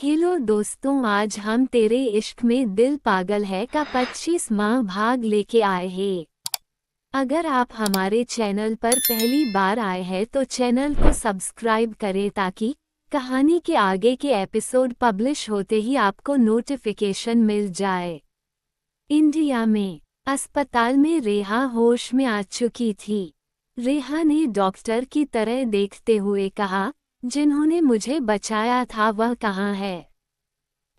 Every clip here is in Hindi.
हेलो दोस्तों, आज हम तेरे इश्क में दिल पागल है का 25वां भाग लेके आए हैं। अगर आप हमारे चैनल पर पहली बार आए हैं तो चैनल को सब्सक्राइब करें ताकि कहानी के आगे के एपिसोड पब्लिश होते ही आपको नोटिफिकेशन मिल जाए। इंडिया में अस्पताल में रेहा होश में आ चुकी थी। रेहा ने डॉक्टर की तरह देखते हुए कहा, जिन्होंने मुझे बचाया था वह कहाँ है?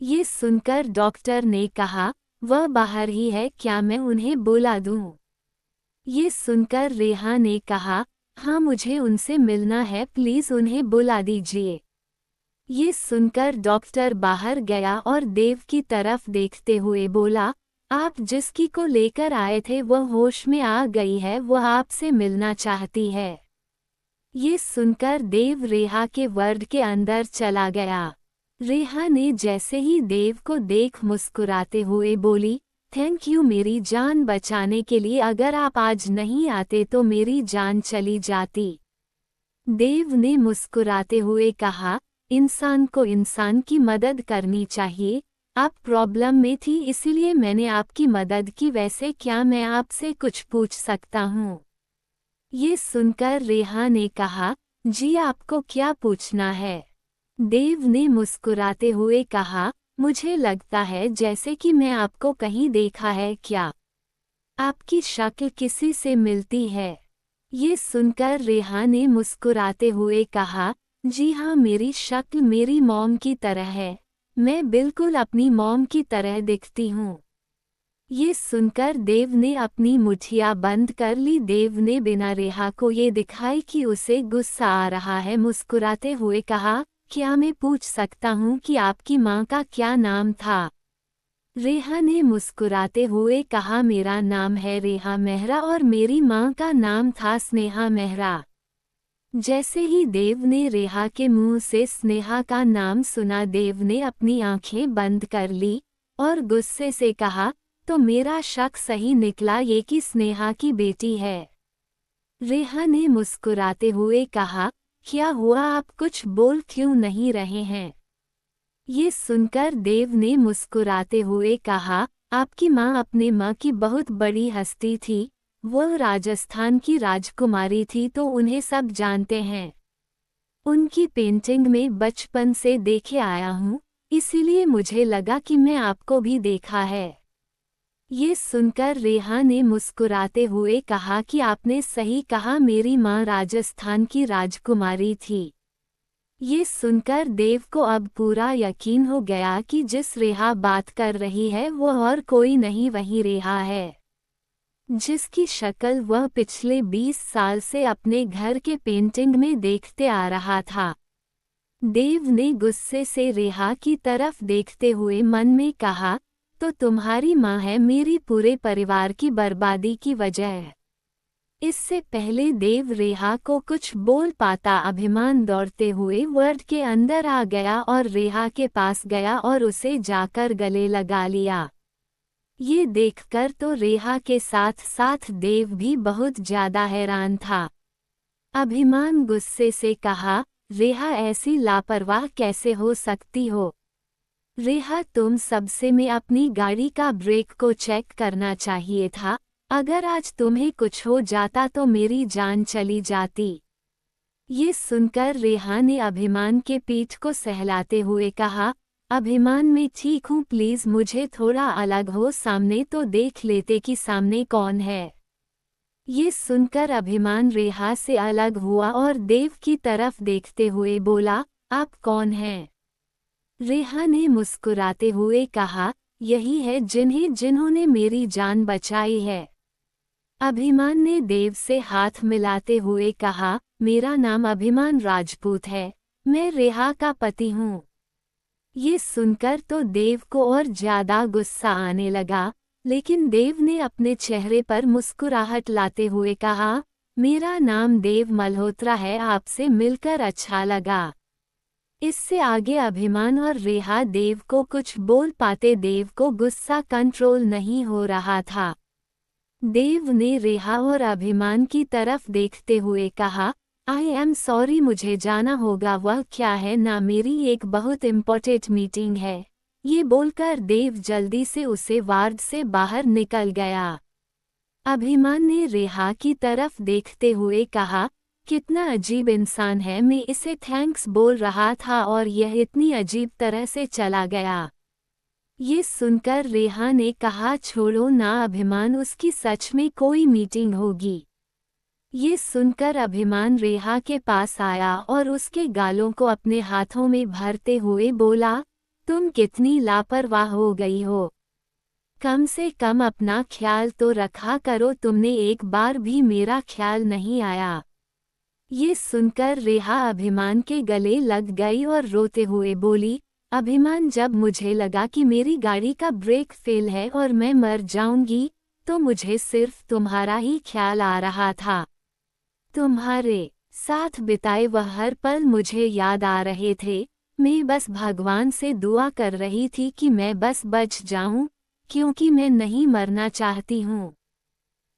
ये सुनकर डॉक्टर ने कहा, वह बाहर ही है, क्या मैं उन्हें बुला दूं? ये सुनकर रेहा ने कहा, हाँ मुझे उनसे मिलना है, प्लीज उन्हें बुला दीजिए। ये सुनकर डॉक्टर बाहर गया और देव की तरफ देखते हुए बोला, आप जिसकी को लेकर आए थे वह होश में आ गई है, वह आपसे मिलना चाहती है। ये सुनकर देव रेहा के वार्ड के अंदर चला गया। रेहा ने जैसे ही देव को देख मुस्कुराते हुए बोली, थैंक यू मेरी जान बचाने के लिए, अगर आप आज नहीं आते तो मेरी जान चली जाती। देव ने मुस्कुराते हुए कहा, इंसान को इंसान की मदद करनी चाहिए। आप प्रॉब्लम में थी इसीलिए मैंने आपकी मदद की, वैसे क्या मैं आपसे कुछ पूछ सकता हूँ? ये सुनकर रेहा ने कहा, जी आपको क्या पूछना है? देव ने मुस्कुराते हुए कहा, मुझे लगता है जैसे कि मैं आपको कहीं देखा है, क्या आपकी शक्ल किसी से मिलती है? ये सुनकर रेहा ने मुस्कुराते हुए कहा, जी हाँ मेरी शक्ल मेरी मॉम की तरह है, मैं बिल्कुल अपनी मॉम की तरह दिखती हूँ। ये सुनकर देव ने अपनी मुठिया बंद कर ली। देव ने बिना रेहा को ये दिखाई कि उसे गुस्सा आ रहा है, मुस्कुराते हुए कहा, क्या मैं पूछ सकता हूँ कि आपकी माँ का क्या नाम था? रेहा ने मुस्कुराते हुए कहा, मेरा नाम है रेहा मेहरा और मेरी माँ का नाम था स्नेहा मेहरा। जैसे ही देव ने रेहा के मुंह से स्नेहा का नाम सुना, देव ने अपनी आंखें बंद कर ली और गुस्से से कहा, तो मेरा शक सही निकला, ये कि स्नेहा की बेटी है। रेहा ने मुस्कुराते हुए कहा, क्या हुआ, आप कुछ बोल क्यों नहीं रहे हैं? ये सुनकर देव ने मुस्कुराते हुए कहा, आपकी माँ अपने माँ की बहुत बड़ी हस्ती थी, वह राजस्थान की राजकुमारी थी, तो उन्हें सब जानते हैं। उनकी पेंटिंग में बचपन से देखे आया हूँ, इसीलिए मुझे लगा कि मैं आपको भी देखा है। ये सुनकर रेहा ने मुस्कुराते हुए कहा कि आपने सही कहा, मेरी माँ राजस्थान की राजकुमारी थी। ये सुनकर देव को अब पूरा यकीन हो गया कि जिस रेहा बात कर रही है वो और कोई नहीं, वही रेहा है जिसकी शक्ल वह पिछले 20 साल से अपने घर के पेंटिंग में देखते आ रहा था। देव ने गुस्से से रेहा की तरफ देखते हुए मन में कहा, तो तुम्हारी माँ है मेरी पूरे परिवार की बर्बादी की वजह। इससे पहले देव रेहा को कुछ बोल पाता, अभिमान दौड़ते हुए वर्ड के अंदर आ गया और रेहा के पास गया और उसे जाकर गले लगा लिया। ये देखकर तो रेहा के साथ साथ देव भी बहुत ज्यादा हैरान था। अभिमान गुस्से से कहा, रेहा ऐसी लापरवाह कैसे हो सकती हो? रेहा तुम सबसे में अपनी गाड़ी का ब्रेक को चेक करना चाहिए था, अगर आज तुम्हें कुछ हो जाता तो मेरी जान चली जाती। ये सुनकर रेहा ने अभिमान के पीठ को सहलाते हुए कहा, अभिमान मैं ठीक हूँ, प्लीज मुझे थोड़ा अलग हो सामने तो देख लेते कि सामने कौन है। ये सुनकर अभिमान रेहा से अलग हुआ और देव की तरफ देखते हुए बोला, आप कौन हैं? रेहा ने मुस्कुराते हुए कहा, यही है जिन्होंने मेरी जान बचाई है। अभिमान ने देव से हाथ मिलाते हुए कहा, मेरा नाम अभिमान राजपूत है, मैं रेहा का पति हूँ। ये सुनकर तो देव को और ज्यादा गुस्सा आने लगा, लेकिन देव ने अपने चेहरे पर मुस्कुराहट लाते हुए कहा, मेरा नाम देव मल्होत्रा है, आपसे मिलकर अच्छा लगा। इससे आगे अभिमान और रेहा देव को कुछ बोल पाते, देव को गुस्सा कंट्रोल नहीं हो रहा था। देव ने रेहा और अभिमान की तरफ देखते हुए कहा, आई एम सॉरी, मुझे जाना होगा। वह क्या है ना, मेरी एक बहुत इम्पोर्टेंट मीटिंग है। ये बोलकर देव जल्दी से उसे वार्ड से बाहर निकल गया। अभिमान ने रेहा की तरफ देखते हुए कहा, कितना अजीब इंसान है, मैं इसे थैंक्स बोल रहा था और यह इतनी अजीब तरह से चला गया। ये सुनकर रेहा ने कहा, छोड़ो ना अभिमान, उसकी सच में कोई मीटिंग होगी। ये सुनकर अभिमान रेहा के पास आया और उसके गालों को अपने हाथों में भरते हुए बोला, तुम कितनी लापरवाह हो गई हो। कम से कम अपना ख्याल तो रखा करो, तुमने एक बार भी मेरा ख्याल नहीं आया। ये सुनकर रेहा अभिमान के गले लग गई और रोते हुए बोली, अभिमान, जब मुझे लगा कि मेरी गाड़ी का ब्रेक फेल है और मैं मर जाऊंगी, तो मुझे सिर्फ तुम्हारा ही ख्याल आ रहा था। तुम्हारे साथ बिताए वह हर पल मुझे याद आ रहे थे। मैं बस भगवान से दुआ कर रही थी कि मैं बस बच जाऊं, क्योंकि मैं नहीं मरना चाहती हूँ।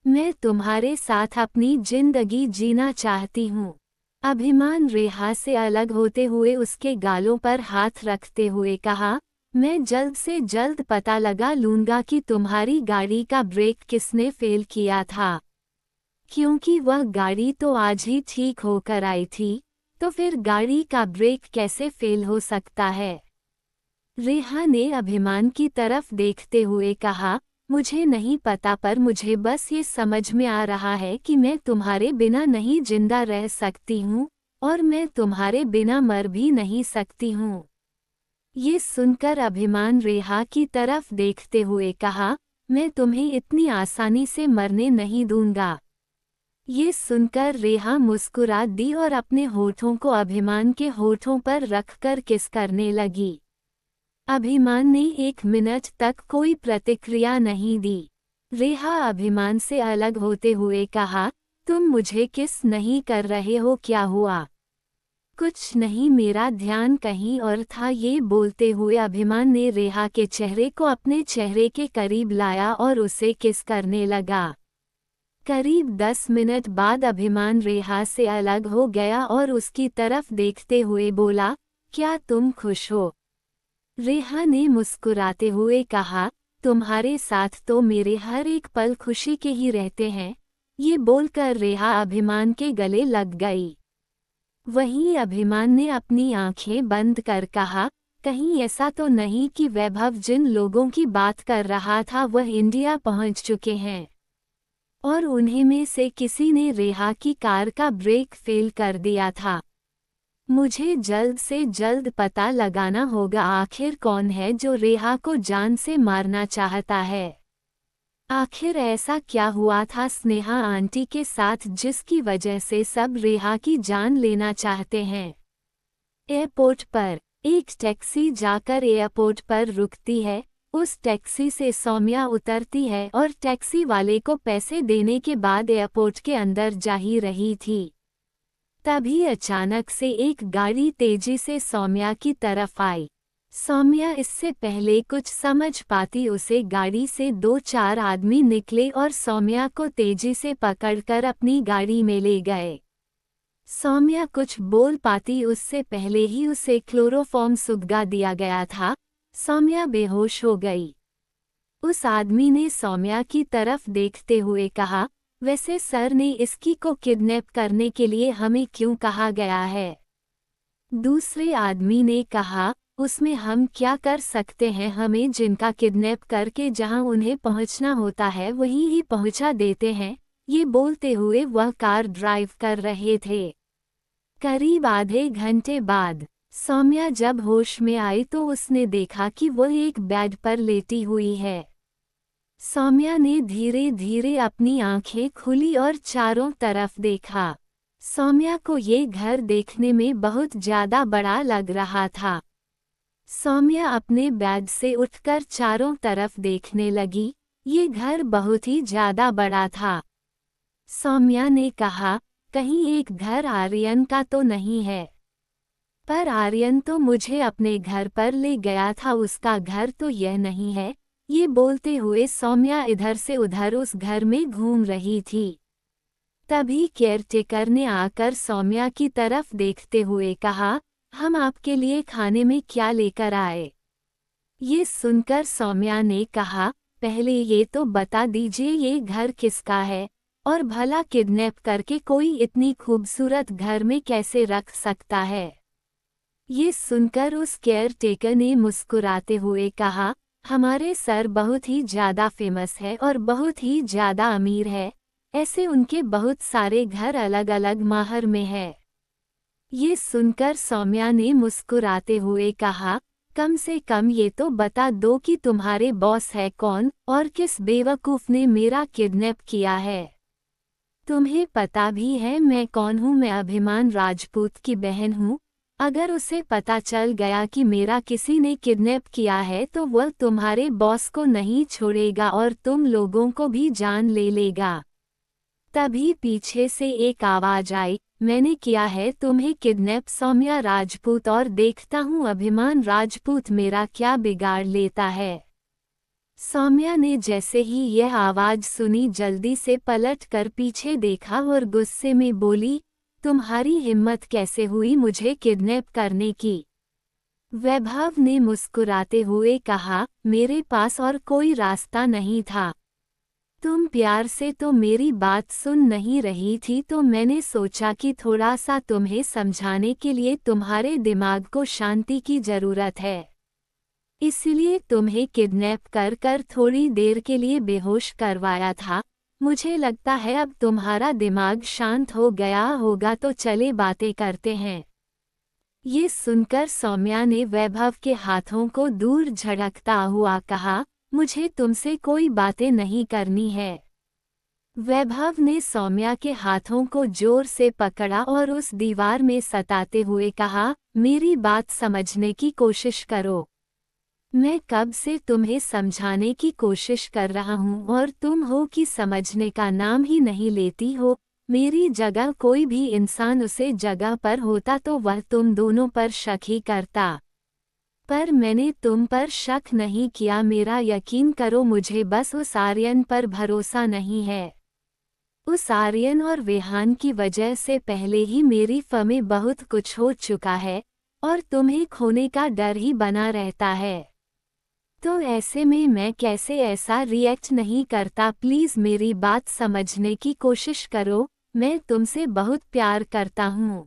मैं तुम्हारे साथ अपनी जिंदगी जीना चाहती हूँ। अभिमान रेहा से अलग होते हुए उसके गालों पर हाथ रखते हुए कहा, मैं जल्द से जल्द पता लगा लूंगा कि तुम्हारी गाड़ी का ब्रेक किसने फेल किया था, क्योंकि वह गाड़ी तो आज ही ठीक होकर आई थी, तो फिर गाड़ी का ब्रेक कैसे फेल हो सकता है। रेहा ने अभिमान की तरफ देखते हुए कहा, मुझे नहीं पता, पर मुझे बस ये समझ में आ रहा है कि मैं तुम्हारे बिना नहीं जिंदा रह सकती हूँ और मैं तुम्हारे बिना मर भी नहीं सकती हूँ। ये सुनकर अभिमान रेहा की तरफ देखते हुए कहा, मैं तुम्हें इतनी आसानी से मरने नहीं दूंगा। ये सुनकर रेहा मुस्कुरा दी और अपने होठों को अभिमान के होठों पर रखकर किस करने लगी। अभिमान ने 1 मिनट तक कोई प्रतिक्रिया नहीं दी। रेहा अभिमान से अलग होते हुए कहा, तुम मुझे किस नहीं कर रहे हो, क्या हुआ? कुछ नहीं, मेरा ध्यान कहीं और था। ये बोलते हुए अभिमान ने रेहा के चेहरे को अपने चेहरे के करीब लाया और उसे किस करने लगा। करीब 10 मिनट बाद अभिमान रेहा से अलग हो गया और उसकी तरफ देखते हुए बोला, क्या तुम खुश हो? रेहा ने मुस्कुराते हुए कहा, तुम्हारे साथ तो मेरे हर एक पल खुशी के ही रहते हैं। ये बोलकर रेहा अभिमान के गले लग गई। वहीं अभिमान ने अपनी आंखें बंद कर कहा, कहीं ऐसा तो नहीं कि वैभव जिन लोगों की बात कर रहा था वह इंडिया पहुंच चुके हैं और उन्हीं में से किसी ने रेहा की कार का ब्रेक फेल कर दिया था। मुझे जल्द से जल्द पता लगाना होगा आखिर कौन है जो रेहा को जान से मारना चाहता है। आखिर ऐसा क्या हुआ था स्नेहा आंटी के साथ जिसकी वजह से सब रेहा की जान लेना चाहते हैं। एयरपोर्ट पर एक टैक्सी जाकर एयरपोर्ट पर रुकती है। उस टैक्सी से सौम्या उतरती है और टैक्सी वाले को पैसे देने के बाद एयरपोर्ट के अंदर जा ही रही थी। तभी अचानक से एक गाड़ी तेजी से सौम्या की तरफ आई। सौम्या इससे पहले कुछ समझ पाती उसे गाड़ी से 2-4 आदमी निकले और सौम्या को तेजी से पकड़कर अपनी गाड़ी में ले गए। सौम्या कुछ बोल पाती उससे पहले ही उसे क्लोरोफॉर्म सुगगा दिया गया था। सौम्या बेहोश हो गई। उस आदमी ने सौम्या की तरफ देखते हुए कहा, वैसे सर ने इसकी को किडनैप करने के लिए हमें क्यों कहा गया है? दूसरे आदमी ने कहा, उसमें हम क्या कर सकते हैं, हमें जिनका किडनैप करके जहां उन्हें पहुंचना होता है वहीं ही पहुंचा देते हैं। ये बोलते हुए वह कार ड्राइव कर रहे थे। करीब आधे घंटे बाद सौम्या जब होश में आई तो उसने देखा कि वह एक बेड पर लेटी हुई है। सौम्या ने धीरे धीरे अपनी आंखें खुली और चारों तरफ देखा। सौम्या को ये घर देखने में बहुत ज्यादा बड़ा लग रहा था। सौम्या अपने बेड से उठकर चारों तरफ देखने लगी। ये घर बहुत ही ज्यादा बड़ा था। सौम्या ने कहा, कहीं एक घर आर्यन का तो नहीं है? पर आर्यन तो मुझे अपने घर पर ले गया था, उसका घर तो यह नहीं है। ये बोलते हुए सौम्या इधर से उधर उस घर में घूम रही थी। तभी केयरटेकर ने आकर सौम्या की तरफ देखते हुए कहा, हम आपके लिए खाने में क्या लेकर आए? ये सुनकर सौम्या ने कहा, पहले ये तो बता दीजिए ये घर किसका है, और भला किडनैप करके कोई इतनी खूबसूरत घर में कैसे रख सकता है? ये सुनकर उस केयरटेकर ने मुस्कुराते हुए कहा, हमारे सर बहुत ही ज़्यादा फेमस है और बहुत ही ज़्यादा अमीर है, ऐसे उनके बहुत सारे घर अलग अलग माहर में है। ये सुनकर सौम्या ने मुस्कुराते हुए कहा, कम से कम ये तो बता दो कि तुम्हारे बॉस है कौन और किस बेवकूफ़ ने मेरा किडनैप किया है। तुम्हें पता भी है मैं कौन हूँ? मैं अभिमान राजपूत की बहन हूँ। अगर उसे पता चल गया कि मेरा किसी ने किडनैप किया है तो वह तुम्हारे बॉस को नहीं छोड़ेगा और तुम लोगों को भी जान ले लेगा। तभी पीछे से एक आवाज आई, मैंने किया है तुम्हें किडनैप सौम्या राजपूत, और देखता हूँ अभिमान राजपूत मेरा क्या बिगाड़ लेता है। सौम्या ने जैसे ही यह आवाज सुनी जल्दी से पलट कर पीछे देखा और गुस्से में बोली, तुम्हारी हिम्मत कैसे हुई मुझे किडनैप करने की? वैभव ने मुस्कुराते हुए कहा, मेरे पास और कोई रास्ता नहीं था। तुम प्यार से तो मेरी बात सुन नहीं रही थी तो मैंने सोचा कि थोड़ा सा तुम्हें समझाने के लिए तुम्हारे दिमाग को शांति की ज़रूरत है। इसलिए तुम्हें किडनैप कर कर थोड़ी देर के लिए बेहोश करवाया था। मुझे लगता है अब तुम्हारा दिमाग शांत हो गया होगा, तो चले बातें करते हैं। ये सुनकर सौम्या ने वैभव के हाथों को दूर झटकता हुआ कहा, मुझे तुमसे कोई बातें नहीं करनी है। वैभव ने सौम्या के हाथों को जोर से पकड़ा और उस दीवार में सताते हुए कहा, मेरी बात समझने की कोशिश करो। मैं कब से तुम्हें समझाने की कोशिश कर रहा हूँ और तुम हो कि समझने का नाम ही नहीं लेती हो। मेरी जगह कोई भी इंसान उसे जगह पर होता तो वह तुम दोनों पर शक ही करता, पर मैंने तुम पर शक नहीं किया। मेरा यकीन करो, मुझे बस उस आर्यन पर भरोसा नहीं है। उस आर्यन और विहान की वजह से पहले ही मेरी फमें बहुत कुछ हो चुका है और तुम्हें खोने का डर ही बना रहता है। तो ऐसे में मैं कैसे ऐसा रिएक्ट नहीं करता? प्लीज़ मेरी बात समझने की कोशिश करो, मैं तुमसे बहुत प्यार करता हूँ।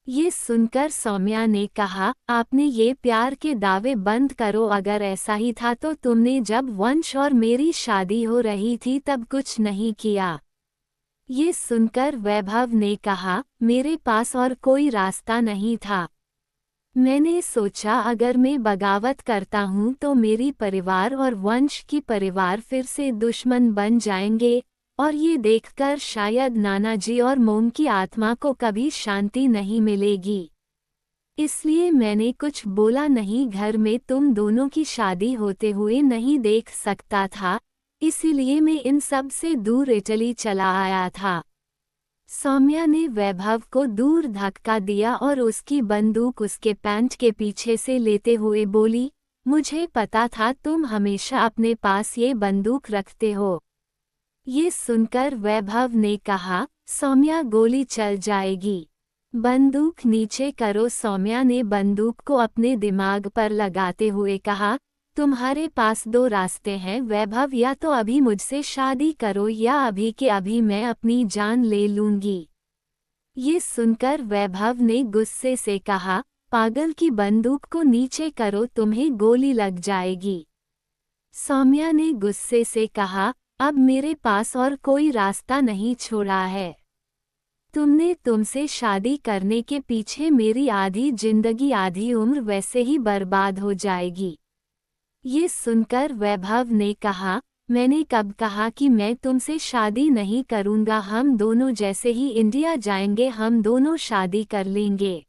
ये सुनकर सौम्या ने कहा, आपने ये प्यार के दावे बंद करो। अगर ऐसा ही था तो तुमने जब वंश और मेरी शादी हो रही थी तब कुछ नहीं किया। ये सुनकर वैभव ने कहा, मेरे पास और कोई रास्ता नहीं था। मैंने सोचा अगर मैं बगावत करता हूँ तो मेरी परिवार और वंश की परिवार फिर से दुश्मन बन जाएंगे, और ये देखकर शायद नानाजी और मोम की आत्मा को कभी शांति नहीं मिलेगी। इसलिए मैंने कुछ बोला नहीं। घर में तुम दोनों की शादी होते हुए नहीं देख सकता था, इसीलिए मैं इन सब से दूर इटली चला आया था। सौम्या ने वैभव को दूर धक्का दिया और उसकी बंदूक उसके पैंट के पीछे से लेते हुए बोली, मुझे पता था तुम हमेशा अपने पास ये बंदूक रखते हो। ये सुनकर वैभव ने कहा, सौम्या गोली चल जाएगी, बंदूक नीचे करो। सौम्या ने बंदूक को अपने दिमाग पर लगाते हुए कहा, तुम्हारे पास दो रास्ते हैं वैभव, या तो अभी मुझसे शादी करो या अभी के अभी मैं अपनी जान ले लूंगी। ये सुनकर वैभव ने गुस्से से कहा, पागल की बंदूक को नीचे करो, तुम्हें गोली लग जाएगी। सौम्या ने गुस्से से कहा, अब मेरे पास और कोई रास्ता नहीं छोड़ा है। तुमसे शादी करने के पीछे मेरी आधी जिंदगी आधी उम्र वैसे ही बर्बाद हो जाएगी। ये सुनकर वैभव ने कहा, मैंने कब कहा कि मैं तुमसे शादी नहीं करूंगा? हम दोनों जैसे ही इंडिया जाएंगे हम दोनों शादी कर लेंगे।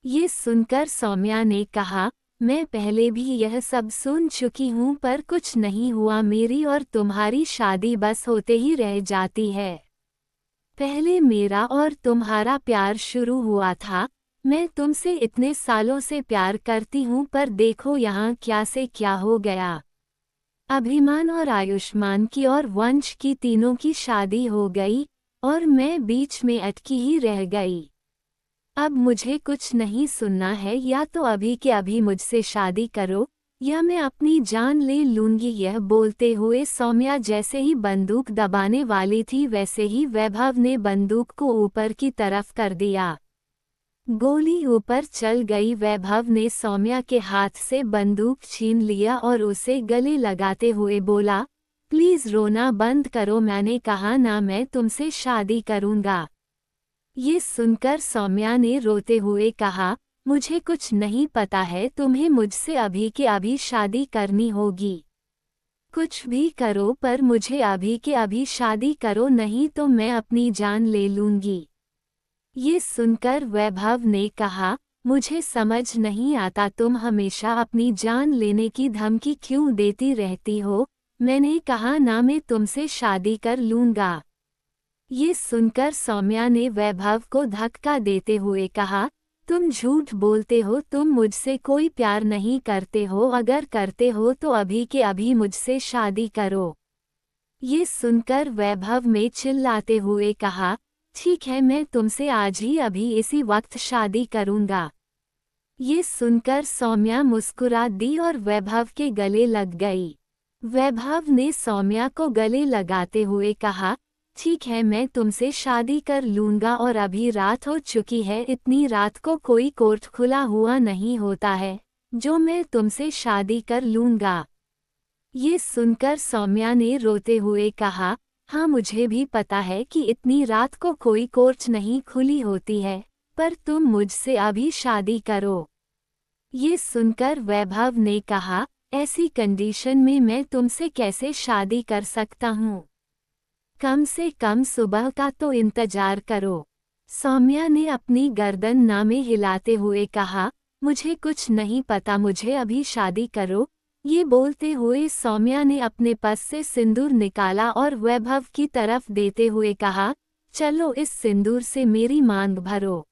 ये सुनकर सौम्या ने कहा, मैं पहले भी यह सब सुन चुकी हूँ पर कुछ नहीं हुआ। मेरी और तुम्हारी शादी बस होते ही रह जाती है। पहले मेरा और तुम्हारा प्यार शुरू हुआ था। मैं तुमसे इतने सालों से प्यार करती हूँ पर देखो यहाँ क्या से क्या हो गया। अभिमान और आयुष्मान की और वंश की तीनों की शादी हो गई और मैं बीच में अटकी ही रह गई। अब मुझे कुछ नहीं सुनना है, या तो अभी के अभी मुझसे शादी करो या मैं अपनी जान ले लूंगी। यह बोलते हुए सौम्या जैसे ही बंदूक दबाने वाली थी वैसे ही वैभव ने बंदूक को ऊपर की तरफ कर दिया। गोली ऊपर चल गई। वैभव ने सौम्या के हाथ से बंदूक छीन लिया और उसे गले लगाते हुए बोला, प्लीज रोना बंद करो, मैंने कहा ना मैं तुमसे शादी करूंगा। ये सुनकर सौम्या ने रोते हुए कहा, मुझे कुछ नहीं पता है, तुम्हें मुझसे अभी के अभी शादी करनी होगी। कुछ भी करो पर मुझे अभी के अभी शादी करो, नहीं तो मैं अपनी जान ले लूंगी। ये सुनकर वैभव ने कहा, मुझे समझ नहीं आता तुम हमेशा अपनी जान लेने की धमकी क्यों देती रहती हो। मैंने कहा ना मैं तुमसे शादी कर लूंगा। ये सुनकर सौम्या ने वैभव को धक्का देते हुए कहा, तुम झूठ बोलते हो, तुम मुझसे कोई प्यार नहीं करते हो, अगर करते हो तो अभी के अभी मुझसे शादी करो। ये सुनकर वैभव ने चिल्लाते हुए कहा, ठीक है मैं तुमसे आज ही अभी इसी वक्त शादी करूंगा। ये सुनकर सौम्या मुस्कुरा दी और वैभव के गले लग गई। वैभव ने सौम्या को गले लगाते हुए कहा, ठीक है मैं तुमसे शादी कर लूंगा और अभी रात हो चुकी है, इतनी रात को कोई कोर्ट खुला हुआ नहीं होता है जो मैं तुमसे शादी कर लूंगा। ये सुनकर सौम्या ने रोते हुए कहा, हाँ मुझे भी पता है कि इतनी रात को कोई कोर्ट नहीं खुली होती है, पर तुम मुझसे अभी शादी करो। ये सुनकर वैभव ने कहा, ऐसी कंडीशन में मैं तुमसे कैसे शादी कर सकता हूँ, कम से कम सुबह का तो इंतजार करो। सौम्या ने अपनी गर्दन नामे हिलाते हुए कहा, मुझे कुछ नहीं पता, मुझे अभी शादी करो। ये बोलते हुए सौम्या ने अपने पर्स से सिंदूर निकाला और वैभव की तरफ देते हुए कहा, चलो इस सिंदूर से मेरी मांग भरो।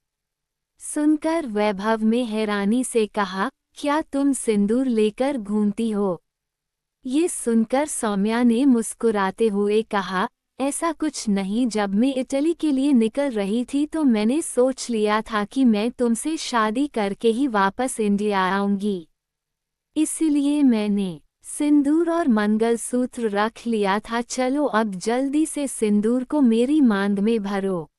सुनकर वैभव ने हैरानी से कहा, क्या तुम सिंदूर लेकर घूमती हो? ये सुनकर सौम्या ने मुस्कुराते हुए कहा, ऐसा कुछ नहीं, जब मैं इटली के लिए निकल रही थी तो मैंने सोच लिया था कि मैं तुमसे शादी करके ही वापस इंडिया आऊंगी, इसलिए मैंने सिंदूर और मंगलसूत्र रख लिया था। चलो अब जल्दी से सिंदूर को मेरी मांग में भरो।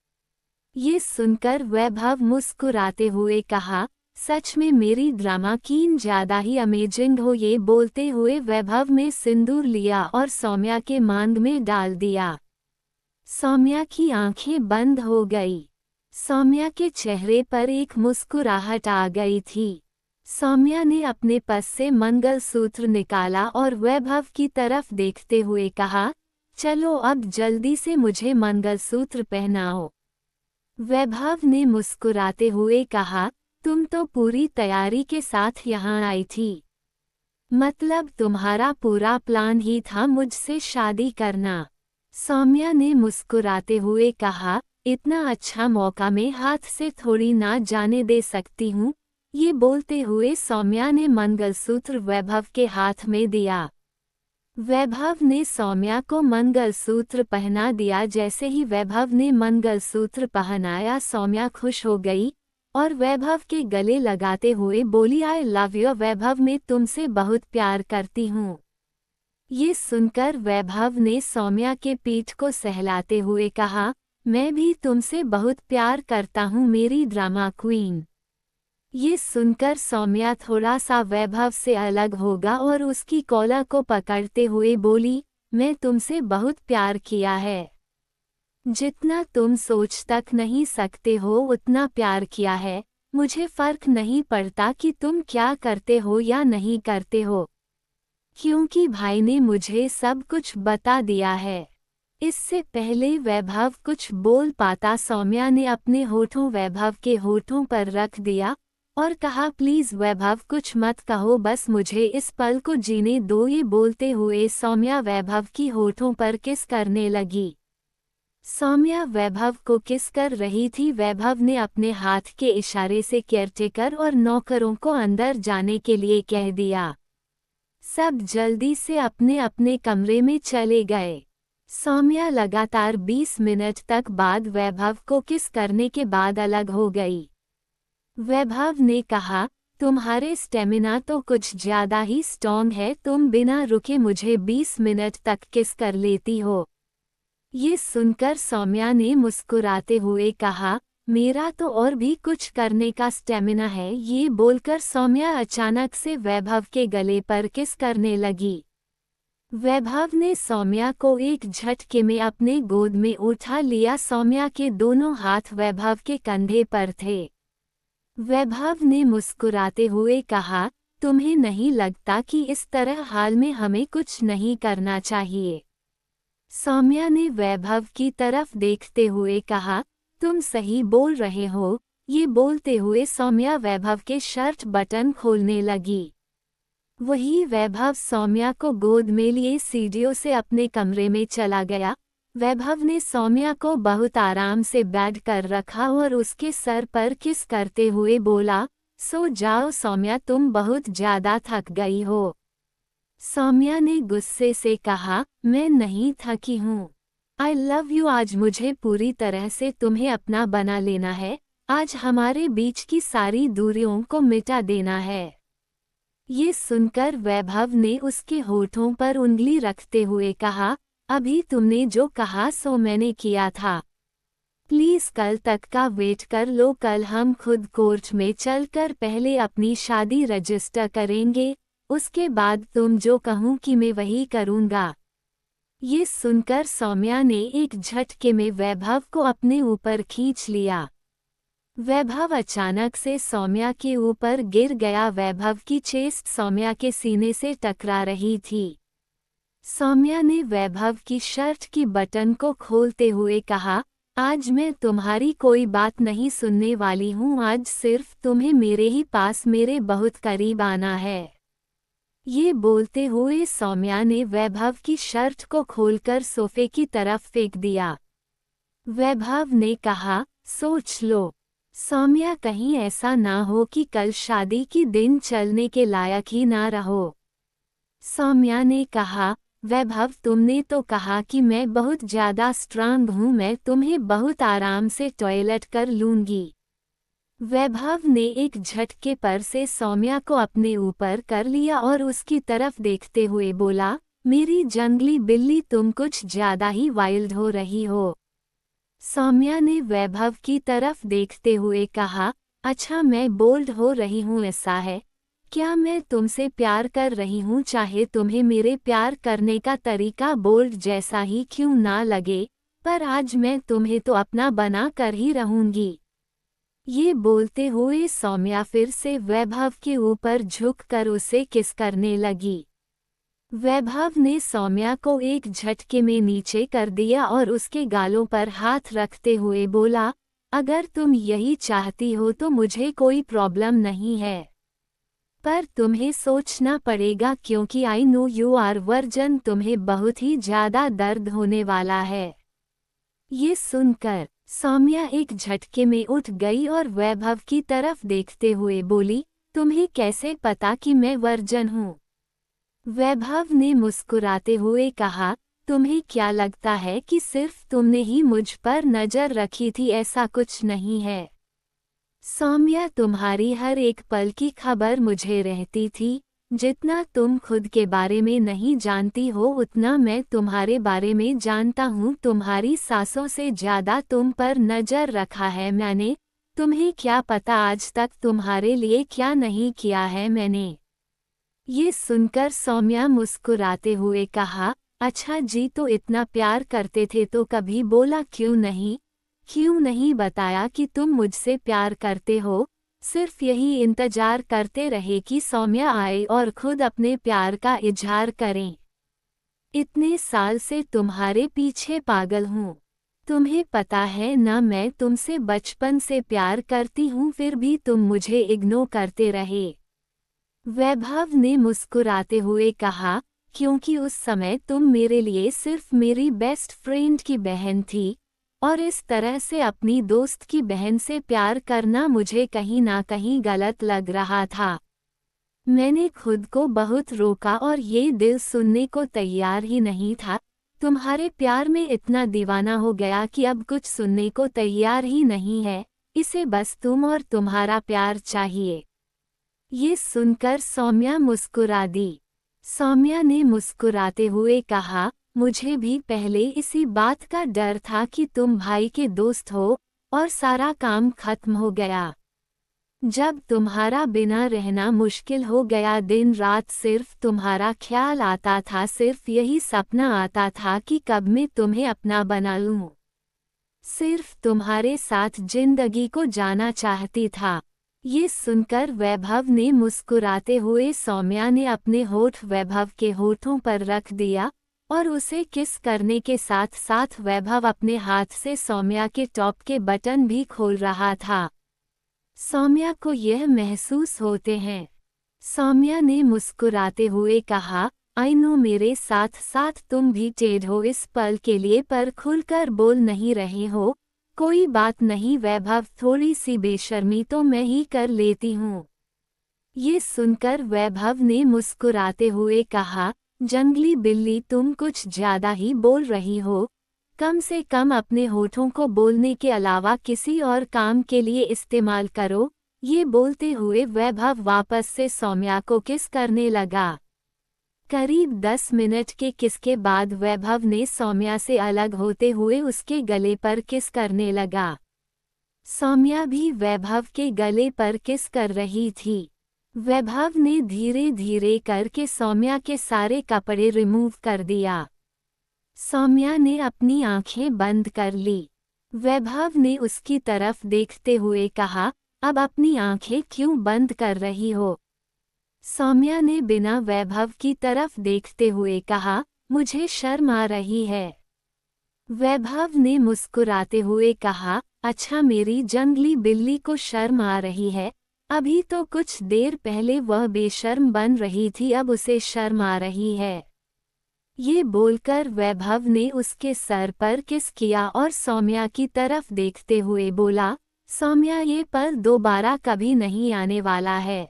ये सुनकर वैभव मुस्कुराते हुए कहा, सच में मेरी ड्रामा क्वीन ज्यादा ही अमेजिंग हो। ये बोलते हुए वैभव ने सिंदूर लिया और सौम्या के मांग में डाल दिया। सौम्या की आंखें बंद हो गई। सौम्या के चेहरे पर एक मुस्कुराहट आ गई थी। सौम्या ने अपने पर्स से मंगलसूत्र निकाला और वैभव की तरफ देखते हुए कहा, चलो अब जल्दी से मुझे मंगलसूत्र पहनाओ। वैभव ने मुस्कुराते हुए कहा, तुम तो पूरी तैयारी के साथ यहाँ आई थी, मतलब तुम्हारा पूरा प्लान ही था मुझसे शादी करना। सौम्या ने मुस्कुराते हुए कहा, इतना अच्छा मौका मैं हाथ से थोड़ी ना जाने दे सकती हूँ। ये बोलते हुए सौम्या ने मंगलसूत्र वैभव के हाथ में दिया। वैभव ने सौम्या को मंगलसूत्र पहना दिया। जैसे ही वैभव ने मंगलसूत्र पहनाया सौम्या खुश हो गई और वैभव के गले लगाते हुए बोली, आई लव यू वैभव, मैं तुमसे बहुत प्यार करती हूँ। ये सुनकर वैभव ने सौम्या के पीठ को सहलाते हुए कहा, मैं भी तुमसे बहुत प्यार करता हूँ मेरी ड्रामा क्वीन। ये सुनकर सौम्या थोड़ा सा वैभव से अलग होगा और उसकी कॉलर को पकड़ते हुए बोली, मैं तुमसे बहुत प्यार किया है, जितना तुम सोच तक नहीं सकते हो उतना प्यार किया है। मुझे फर्क नहीं पड़ता कि तुम क्या करते हो या नहीं करते हो, क्योंकि भाई ने मुझे सब कुछ बता दिया है। इससे पहले वैभव कुछ बोल पाता सौम्या ने अपने होठों वैभव के होठों पर रख दिया और कहा, प्लीज वैभव कुछ मत कहो, बस मुझे इस पल को जीने दो। ये बोलते हुए सौम्या वैभव की होठों पर किस करने लगी। सौम्या वैभव को किस कर रही थी। वैभव ने अपने हाथ के इशारे से केयरटेकर और नौकरों को अंदर जाने के लिए कह दिया। सब जल्दी से अपने अपने कमरे में चले गए। सौम्या लगातार 20 मिनट तक बाद वैभव को किस करने के बाद अलग हो गई। वैभव ने कहा, तुम्हारे स्टेमिना तो कुछ ज्यादा ही स्ट्रॉन्ग है, तुम बिना रुके मुझे 20 मिनट तक किस कर लेती हो। ये सुनकर सौम्या ने मुस्कुराते हुए कहा, मेरा तो और भी कुछ करने का स्टेमिना है। ये बोलकर सौम्या अचानक से वैभव के गले पर किस करने लगी। वैभव ने सौम्या को एक झटके में अपने गोद में उठा लिया। सौम्या के दोनों हाथ वैभव के कंधे पर थे। वैभव ने मुस्कुराते हुए कहा, तुम्हें नहीं लगता कि इस तरह हाल में हमें कुछ नहीं करना चाहिए? सौम्या ने वैभव की तरफ देखते हुए कहा, तुम सही बोल रहे हो। ये बोलते हुए सौम्या वैभव के शर्ट बटन खोलने लगी। वही वैभव सौम्या को गोद में लिए सीढ़ियों से अपने कमरे में चला गया। वैभव ने सौम्या को बहुत आराम से बैठ कर रखा और उसके सर पर किस करते हुए बोला, सो जाओ सौम्या, तुम बहुत ज्यादा थक गई हो। सौम्या ने गुस्से से कहा, मैं नहीं थकी हूँ। I love you. आज मुझे पूरी तरह से तुम्हें अपना बना लेना है। आज हमारे बीच की सारी दूरियों को मिटा देना है। ये सुनकर वैभव ने उसके होठों पर उंगली रखते हुए कहा, अभी तुमने जो कहा सो मैंने किया था। प्लीज कल तक का वेट कर लो। कल हम खुद कोर्ट में चलकर पहले अपनी शादी रजिस्टर करेंगे, उसके बाद तुम जो कहूँ कि मैं वही करूँगा। ये सुनकर सौम्या ने एक झटके में वैभव को अपने ऊपर खींच लिया। वैभव अचानक से सौम्या के ऊपर गिर गया। वैभव की चेस्ट सौम्या के सीने से टकरा रही थी। सौम्या ने वैभव की शर्ट की बटन को खोलते हुए कहा, आज मैं तुम्हारी कोई बात नहीं सुनने वाली हूँ। आज सिर्फ तुम्हें मेरे ही पास, मेरे बहुत करीब आना है। ये बोलते हुए सौम्या ने वैभव की शर्ट को खोलकर सोफे की तरफ फेंक दिया। वैभव ने कहा, सोच लो सौम्या, कहीं ऐसा ना हो कि कल शादी की दिन चलने के लायक ही ना रहो। सौम्या ने कहा, वैभव तुमने तो कहा कि मैं बहुत ज्यादा स्ट्रांग हूँ, मैं तुम्हें बहुत आराम से टॉयलेट कर लूंगी। वैभव ने एक झटके पर से सौम्या को अपने ऊपर कर लिया और उसकी तरफ देखते हुए बोला, मेरी जंगली बिल्ली, तुम कुछ ज्यादा ही वाइल्ड हो रही हो। सौम्या ने वैभव की तरफ देखते हुए कहा, अच्छा मैं बोल्ड हो रही हूँ ऐसा है क्या? मैं तुमसे प्यार कर रही हूँ, चाहे तुम्हें मेरे प्यार करने का तरीका बोल्ड जैसा ही क्यों ना लगे, पर आज मैं तुम्हें तो अपना बना कर ही रहूंगी। ये बोलते हुए सौम्या फिर से वैभव के ऊपर झुककर उसे किस करने लगी। वैभव ने सौम्या को एक झटके में नीचे कर दिया और उसके गालों पर हाथ रखते हुए बोला, अगर तुम यही चाहती हो तो मुझे कोई प्रॉब्लम नहीं है, पर तुम्हें सोचना पड़ेगा क्योंकि I know you are virgin, तुम्हें बहुत ही ज्यादा दर्द होने वाला है। ये सुनकर सौम्या एक झटके में उठ गई और वैभव की तरफ देखते हुए बोली, तुम्हें कैसे पता कि मैं वर्जिन हूँ? वैभव ने मुस्कुराते हुए कहा, तुम्हें क्या लगता है कि सिर्फ तुमने ही मुझ पर नजर रखी थी? ऐसा कुछ नहीं है सौम्या, तुम्हारी हर एक पल की खबर मुझे रहती थी। जितना तुम खुद के बारे में नहीं जानती हो उतना मैं तुम्हारे बारे में जानता हूँ। तुम्हारी सांसों से ज्यादा तुम पर नजर रखा है मैंने। तुम्हें क्या पता आज तक तुम्हारे लिए क्या नहीं किया है मैंने। ये सुनकर सौम्या मुस्कुराते हुए कहा, अच्छा जी, तो इतना प्यार करते थे तो कभी बोला क्यों नहीं? क्यों नहीं बताया कि तुम मुझसे प्यार करते हो? सिर्फ यही इंतजार करते रहे कि सौम्या आए और खुद अपने प्यार का इजहार करें। इतने साल से तुम्हारे पीछे पागल हूँ। तुम्हें पता है ना, मैं तुमसे बचपन से प्यार करती हूँ, फिर भी तुम मुझे इग्नोर करते रहे। वैभव ने मुस्कुराते हुए कहा, क्योंकि उस समय तुम मेरे लिए सिर्फ मेरी बेस्ट फ्रेंड की बहन थी, और इस तरह से अपनी दोस्त की बहन से प्यार करना मुझे कहीं ना कहीं गलत लग रहा था। मैंने खुद को बहुत रोका और ये दिल सुनने को तैयार ही नहीं था। तुम्हारे प्यार में इतना दीवाना हो गया कि अब कुछ सुनने को तैयार ही नहीं है, इसे बस तुम और तुम्हारा प्यार चाहिए। ये सुनकर सौम्या मुस्कुरा दी। सौम्या ने मुस्कुराते हुए कहा, मुझे भी पहले इसी बात का डर था कि तुम भाई के दोस्त हो और सारा काम खत्म हो गया। जब तुम्हारा बिना रहना मुश्किल हो गया, दिन रात सिर्फ तुम्हारा ख्याल आता था, सिर्फ यही सपना आता था कि कब मैं तुम्हें अपना बना लूं। सिर्फ तुम्हारे साथ जिंदगी को जाना चाहती था। ये सुनकर वैभव ने मुस्कुराते हुए सौम्या ने अपने होठ वैभव के होठों पर रख दिया और उसे किस करने के साथ साथ वैभव अपने हाथ से सौम्या के टॉप के बटन भी खोल रहा था। सौम्या को यह महसूस होते हैं। सौम्या ने मुस्कुराते हुए कहा, आई नो मेरे साथ साथ तुम भी टेढ़ हो इस पल के लिए, पर खुलकर बोल नहीं रहे हो। कोई बात नहीं वैभव, थोड़ी सी बेशर्मी तो मैं ही कर लेती हूँ। ये सुनकर वैभव ने मुस्कुराते हुए कहा, जंगली बिल्ली तुम कुछ ज्यादा ही बोल रही हो, कम से कम अपने होठों को बोलने के अलावा किसी और काम के लिए इस्तेमाल करो। ये बोलते हुए वैभव वापस से सौम्या को किस करने लगा। करीब 10 मिनट के किस के बाद वैभव ने सौम्या से अलग होते हुए उसके गले पर किस करने लगा। सौम्या भी वैभव के गले पर किस कर रही थी। वैभव ने धीरे धीरे करके सौम्या के सारे कपड़े रिमूव कर दिया। सौम्या ने अपनी आंखें बंद कर ली। वैभव ने उसकी तरफ देखते हुए कहा, अब अपनी आंखें क्यों बंद कर रही हो? सौम्या ने बिना वैभव की तरफ देखते हुए कहा, मुझे शर्म आ रही है। वैभव ने मुस्कुराते हुए कहा, अच्छा मेरी जंगली बिल्ली को शर्म आ रही है, अभी तो कुछ देर पहले वह बेशर्म बन रही थी, अब उसे शर्म आ रही है। ये बोलकर वैभव ने उसके सर पर किस किया और सौम्या की तरफ देखते हुए बोला, सौम्या ये पल दोबारा कभी नहीं आने वाला है।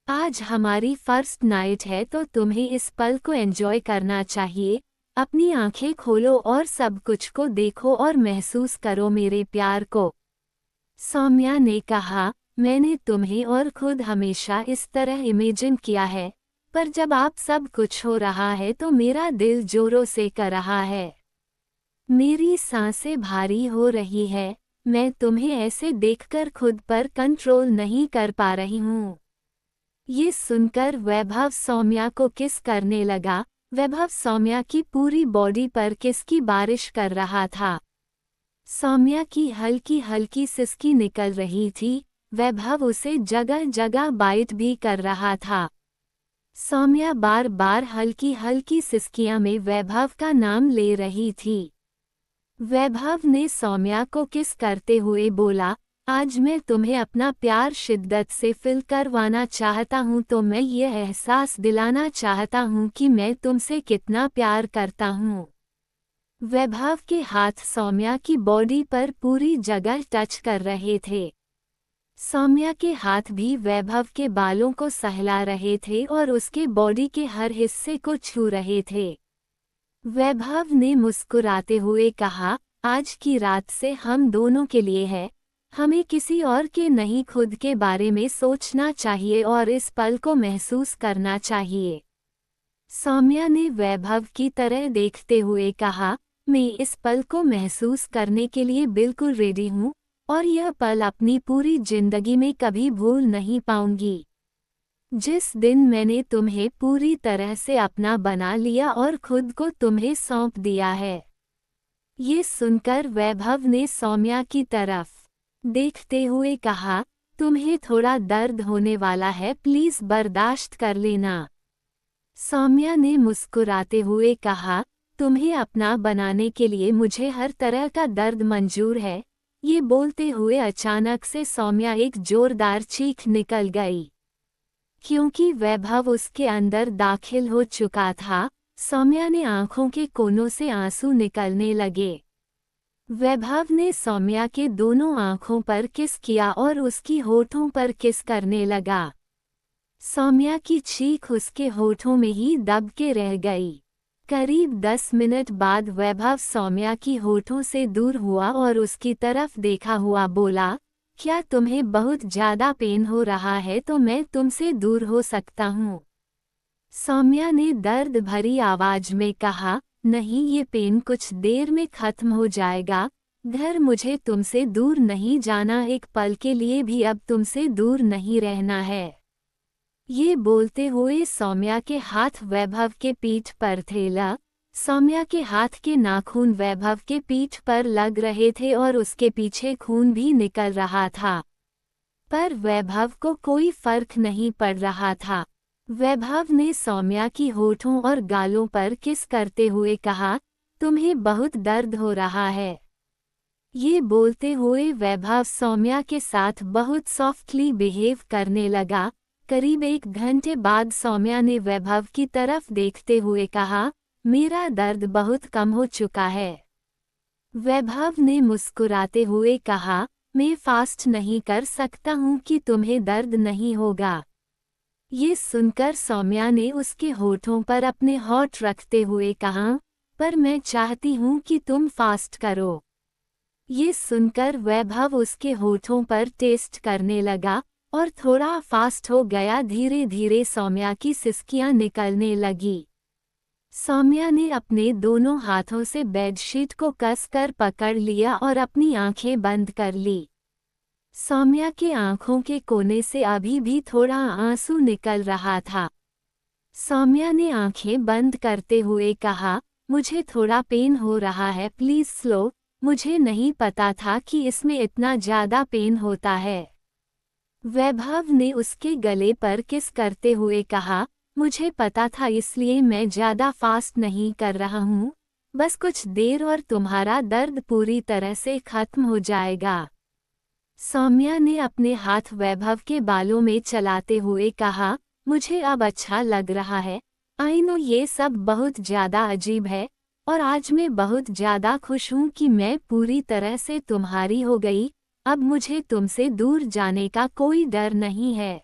आज हमारी फर्स्ट नाइट है तो तुम्हें इस पल को एंजॉय करना चाहिए। अपनी आंखें खोलो और सब कुछ को देखो और महसूस करो मेरे प्यार को। सौम्या ने कहा, मैंने तुम्हें और खुद हमेशा इस तरह इमेजिन किया है, पर जब आप सब कुछ हो रहा है तो मेरा दिल जोरों से कर रहा है। मेरी सांसें भारी हो रही है, मैं तुम्हें ऐसे देखकर खुद पर कंट्रोल नहीं कर पा रही हूँ। ये सुनकर वैभव सौम्या को किस करने लगा। वैभव सौम्या की पूरी बॉडी पर किस की बारिश कर रहा था। सौम्या की हल्की हल्की सिसकी निकल रही थी। वैभव उसे जगह जगह बाइट भी कर रहा था। सौम्या बार बार हल्की हल्की सिसकियां में वैभव का नाम ले रही थी। वैभव ने सौम्या को किस करते हुए बोला, आज मैं तुम्हें अपना प्यार शिद्दत से फील करवाना चाहता हूँ, तो मैं ये एहसास दिलाना चाहता हूँ कि मैं तुमसे कितना प्यार करता हूँ। वैभव के हाथ सौम्या की बॉडी पर पूरी जगह टच कर रहे थे। सौम्या के हाथ भी वैभव के बालों को सहला रहे थे और उसके बॉडी के हर हिस्से को छू रहे थे। वैभव ने मुस्कुराते हुए कहा, आज की रात से हम दोनों के लिए है, हमें किसी और के नहीं खुद के बारे में सोचना चाहिए और इस पल को महसूस करना चाहिए। सौम्या ने वैभव की तरह देखते हुए कहा, मैं इस पल को महसूस करने के लिए बिल्कुल रेडी हूँ और यह पल अपनी पूरी जिंदगी में कभी भूल नहीं पाऊंगी। जिस दिन मैंने तुम्हें पूरी तरह से अपना बना लिया और खुद को तुम्हें सौंप दिया है। ये सुनकर वैभव ने सौम्या की तरफ देखते हुए कहा, तुम्हें थोड़ा दर्द होने वाला है, प्लीज बर्दाश्त कर लेना। सौम्या ने मुस्कुराते हुए कहा, तुम्हें अपना बनाने के लिए मुझे हर तरह का दर्द मंजूर है। ये बोलते हुए अचानक से सौम्या एक जोरदार चीख निकल गई। क्योंकि वैभव उसके अंदर दाखिल हो चुका था, सौम्या ने आंखों के कोनों से आंसू निकलने लगे। वैभव ने सौम्या के दोनों आंखों पर किस किया और उसकी होठों पर किस करने लगा। सौम्या की चीख उसके होठों में ही दब के रह गई। करीब 10 मिनट बाद वैभव सौम्या की होठों से दूर हुआ और उसकी तरफ देखा हुआ बोला, क्या तुम्हें बहुत ज्यादा पेन हो रहा है तो मैं तुमसे दूर हो सकता हूँ। सौम्या ने दर्द भरी आवाज में कहा, नहीं ये पेन कुछ देर में खत्म हो जाएगा, घर मुझे तुमसे दूर नहीं जाना, एक पल के लिए भी अब तुमसे दूर नहीं रहना है। ये बोलते हुए सौम्या के हाथ वैभव के पीठ पर थे। सौम्या के हाथ के नाखून वैभव के पीठ पर लग रहे थे और उसके पीछे खून भी निकल रहा था, पर वैभव को कोई फर्क नहीं पड़ रहा था। वैभव ने सौम्या की होठों और गालों पर किस करते हुए कहा, तुम्हें बहुत दर्द हो रहा है। ये बोलते हुए वैभव सौम्या के साथ बहुत सॉफ्टली बिहेव करने लगा। करीब 1 घंटे बाद सौम्या ने वैभव की तरफ देखते हुए कहा, मेरा दर्द बहुत कम हो चुका है। वैभव ने मुस्कुराते हुए कहा, मैं फास्ट नहीं कर सकता हूँ कि तुम्हें दर्द नहीं होगा। ये सुनकर सौम्या ने उसके होठों पर अपने होठ रखते हुए कहा, पर मैं चाहती हूँ कि तुम फास्ट करो। ये सुनकर वैभव उसके होठों पर टेस्ट करने लगा और थोड़ा फास्ट हो गया। धीरे धीरे सौम्या की सिसकियां निकलने लगी। सौम्या ने अपने दोनों हाथों से बेडशीट को कसकर पकड़ लिया और अपनी आंखें बंद कर ली। सौम्या के आंखों के कोने से अभी भी थोड़ा आंसू निकल रहा था। सौम्या ने आंखें बंद करते हुए कहा, मुझे थोड़ा पेन हो रहा है, प्लीज स्लो, मुझे नहीं पता था कि इसमें इतना ज्यादा पेन होता है। वैभव ने उसके गले पर किस करते हुए कहा, मुझे पता था इसलिए मैं ज्यादा फास्ट नहीं कर रहा हूँ, बस कुछ देर और तुम्हारा दर्द पूरी तरह से खत्म हो जाएगा। सौम्या ने अपने हाथ वैभव के बालों में चलाते हुए कहा, मुझे अब अच्छा लग रहा है। आई नो ये सब बहुत ज्यादा अजीब है और आज मैं बहुत ज्यादा खुश हूँ कि मैं पूरी तरह से तुम्हारी हो गई। अब मुझे तुमसे दूर जाने का कोई डर नहीं है।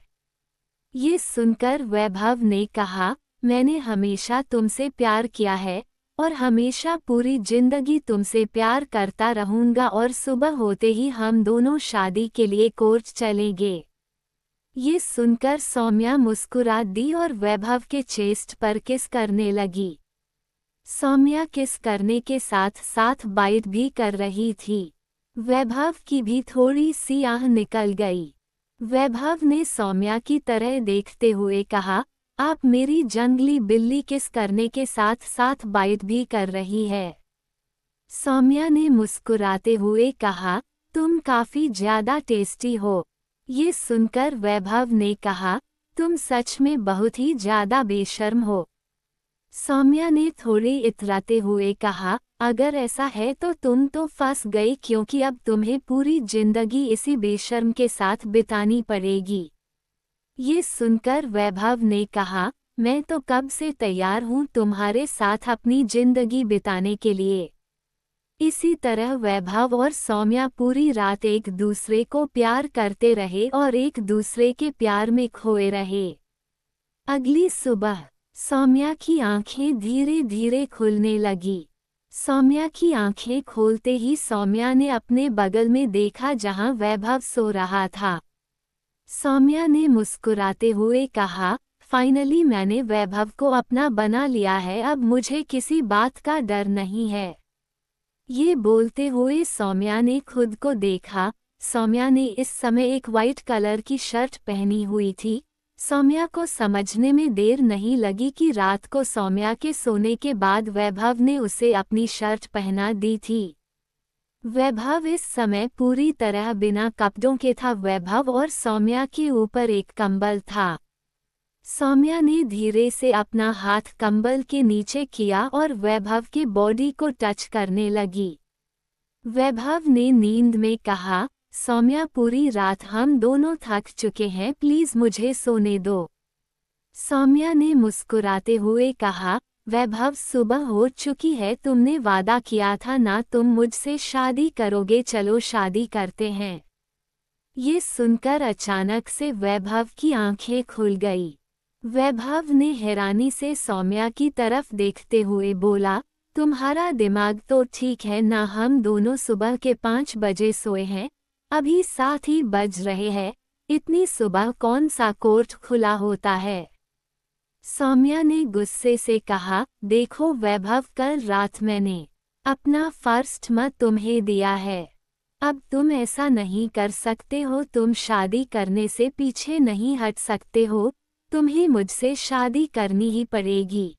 ये सुनकर वैभव ने कहा, मैंने हमेशा तुमसे प्यार किया है और हमेशा पूरी जिंदगी तुमसे प्यार करता रहूंगा और सुबह होते ही हम दोनों शादी के लिए कोर्ट चलेंगे। ये सुनकर सौम्या मुस्कुरा दी और वैभव के चेस्ट पर किस करने लगी। सौम्या किस करने के साथ साथ बाइट भी कर रही थी। वैभव की भी थोड़ी सी आह निकल गई। वैभव ने सौम्या की तरह देखते हुए कहा, आप मेरी जंगली बिल्ली किस करने के साथ साथ बाइट भी कर रही है। सौम्या ने मुस्कुराते हुए कहा, तुम काफी ज्यादा टेस्टी हो। ये सुनकर वैभव ने कहा, तुम सच में बहुत ही ज्यादा बेशर्म हो। सौम्या ने थोड़े इतराते हुए कहा, अगर ऐसा है तो तुम तो फंस गई, क्योंकि अब तुम्हें पूरी जिंदगी इसी बेशर्म के साथ बितानी पड़ेगी। ये सुनकर वैभव ने कहा, मैं तो कब से तैयार हूँ तुम्हारे साथ अपनी जिंदगी बिताने के लिए। इसी तरह वैभव और सौम्या पूरी रात एक दूसरे को प्यार करते रहे और एक दूसरे के प्यार में खोए रहे। अगली सुबह सौम्या की आंखें धीरे धीरे खुलने लगी। सौम्या की आंखें खोलते ही सौम्या ने अपने बगल में देखा जहां वैभव सो रहा था। सौम्या ने मुस्कुराते हुए कहा, फाइनली मैंने वैभव को अपना बना लिया है, अब मुझे किसी बात का डर नहीं है। ये बोलते हुए सौम्या ने खुद को देखा। सौम्या ने इस समय एक वाइट कलर की शर्ट पहनी हुई थी। सौम्या को समझने में देर नहीं लगी कि रात को सौम्या के सोने के बाद वैभव ने उसे अपनी शर्ट पहना दी थी। वैभव इस समय पूरी तरह बिना कपड़ों के था। वैभव और सौम्या के ऊपर एक कंबल था। सौम्या ने धीरे से अपना हाथ कंबल के नीचे किया और वैभव के बॉडी को टच करने लगी। वैभव ने नींद में कहा, सौम्या पूरी रात हम दोनों थक चुके हैं, प्लीज मुझे सोने दो। सौम्या ने मुस्कुराते हुए कहा, वैभव सुबह हो चुकी है, तुमने वादा किया था ना तुम मुझसे शादी करोगे, चलो शादी करते हैं। ये सुनकर अचानक से वैभव की आंखें खुल गई। वैभव ने हैरानी से सौम्या की तरफ देखते हुए बोला, तुम्हारा दिमाग तो ठीक है ना, हम दोनों सुबह के 5 बजे सोए हैं, अभी 7 ही बज रहे हैं, इतनी सुबह कौन सा कोर्ट खुला होता है। सौम्या ने गुस्से से कहा, देखो वैभव, कल रात मैंने अपना फर्स्ट मत तुम्हें दिया है, अब तुम ऐसा नहीं कर सकते हो, तुम शादी करने से पीछे नहीं हट सकते हो, तुम्हें मुझसे शादी करनी ही पड़ेगी।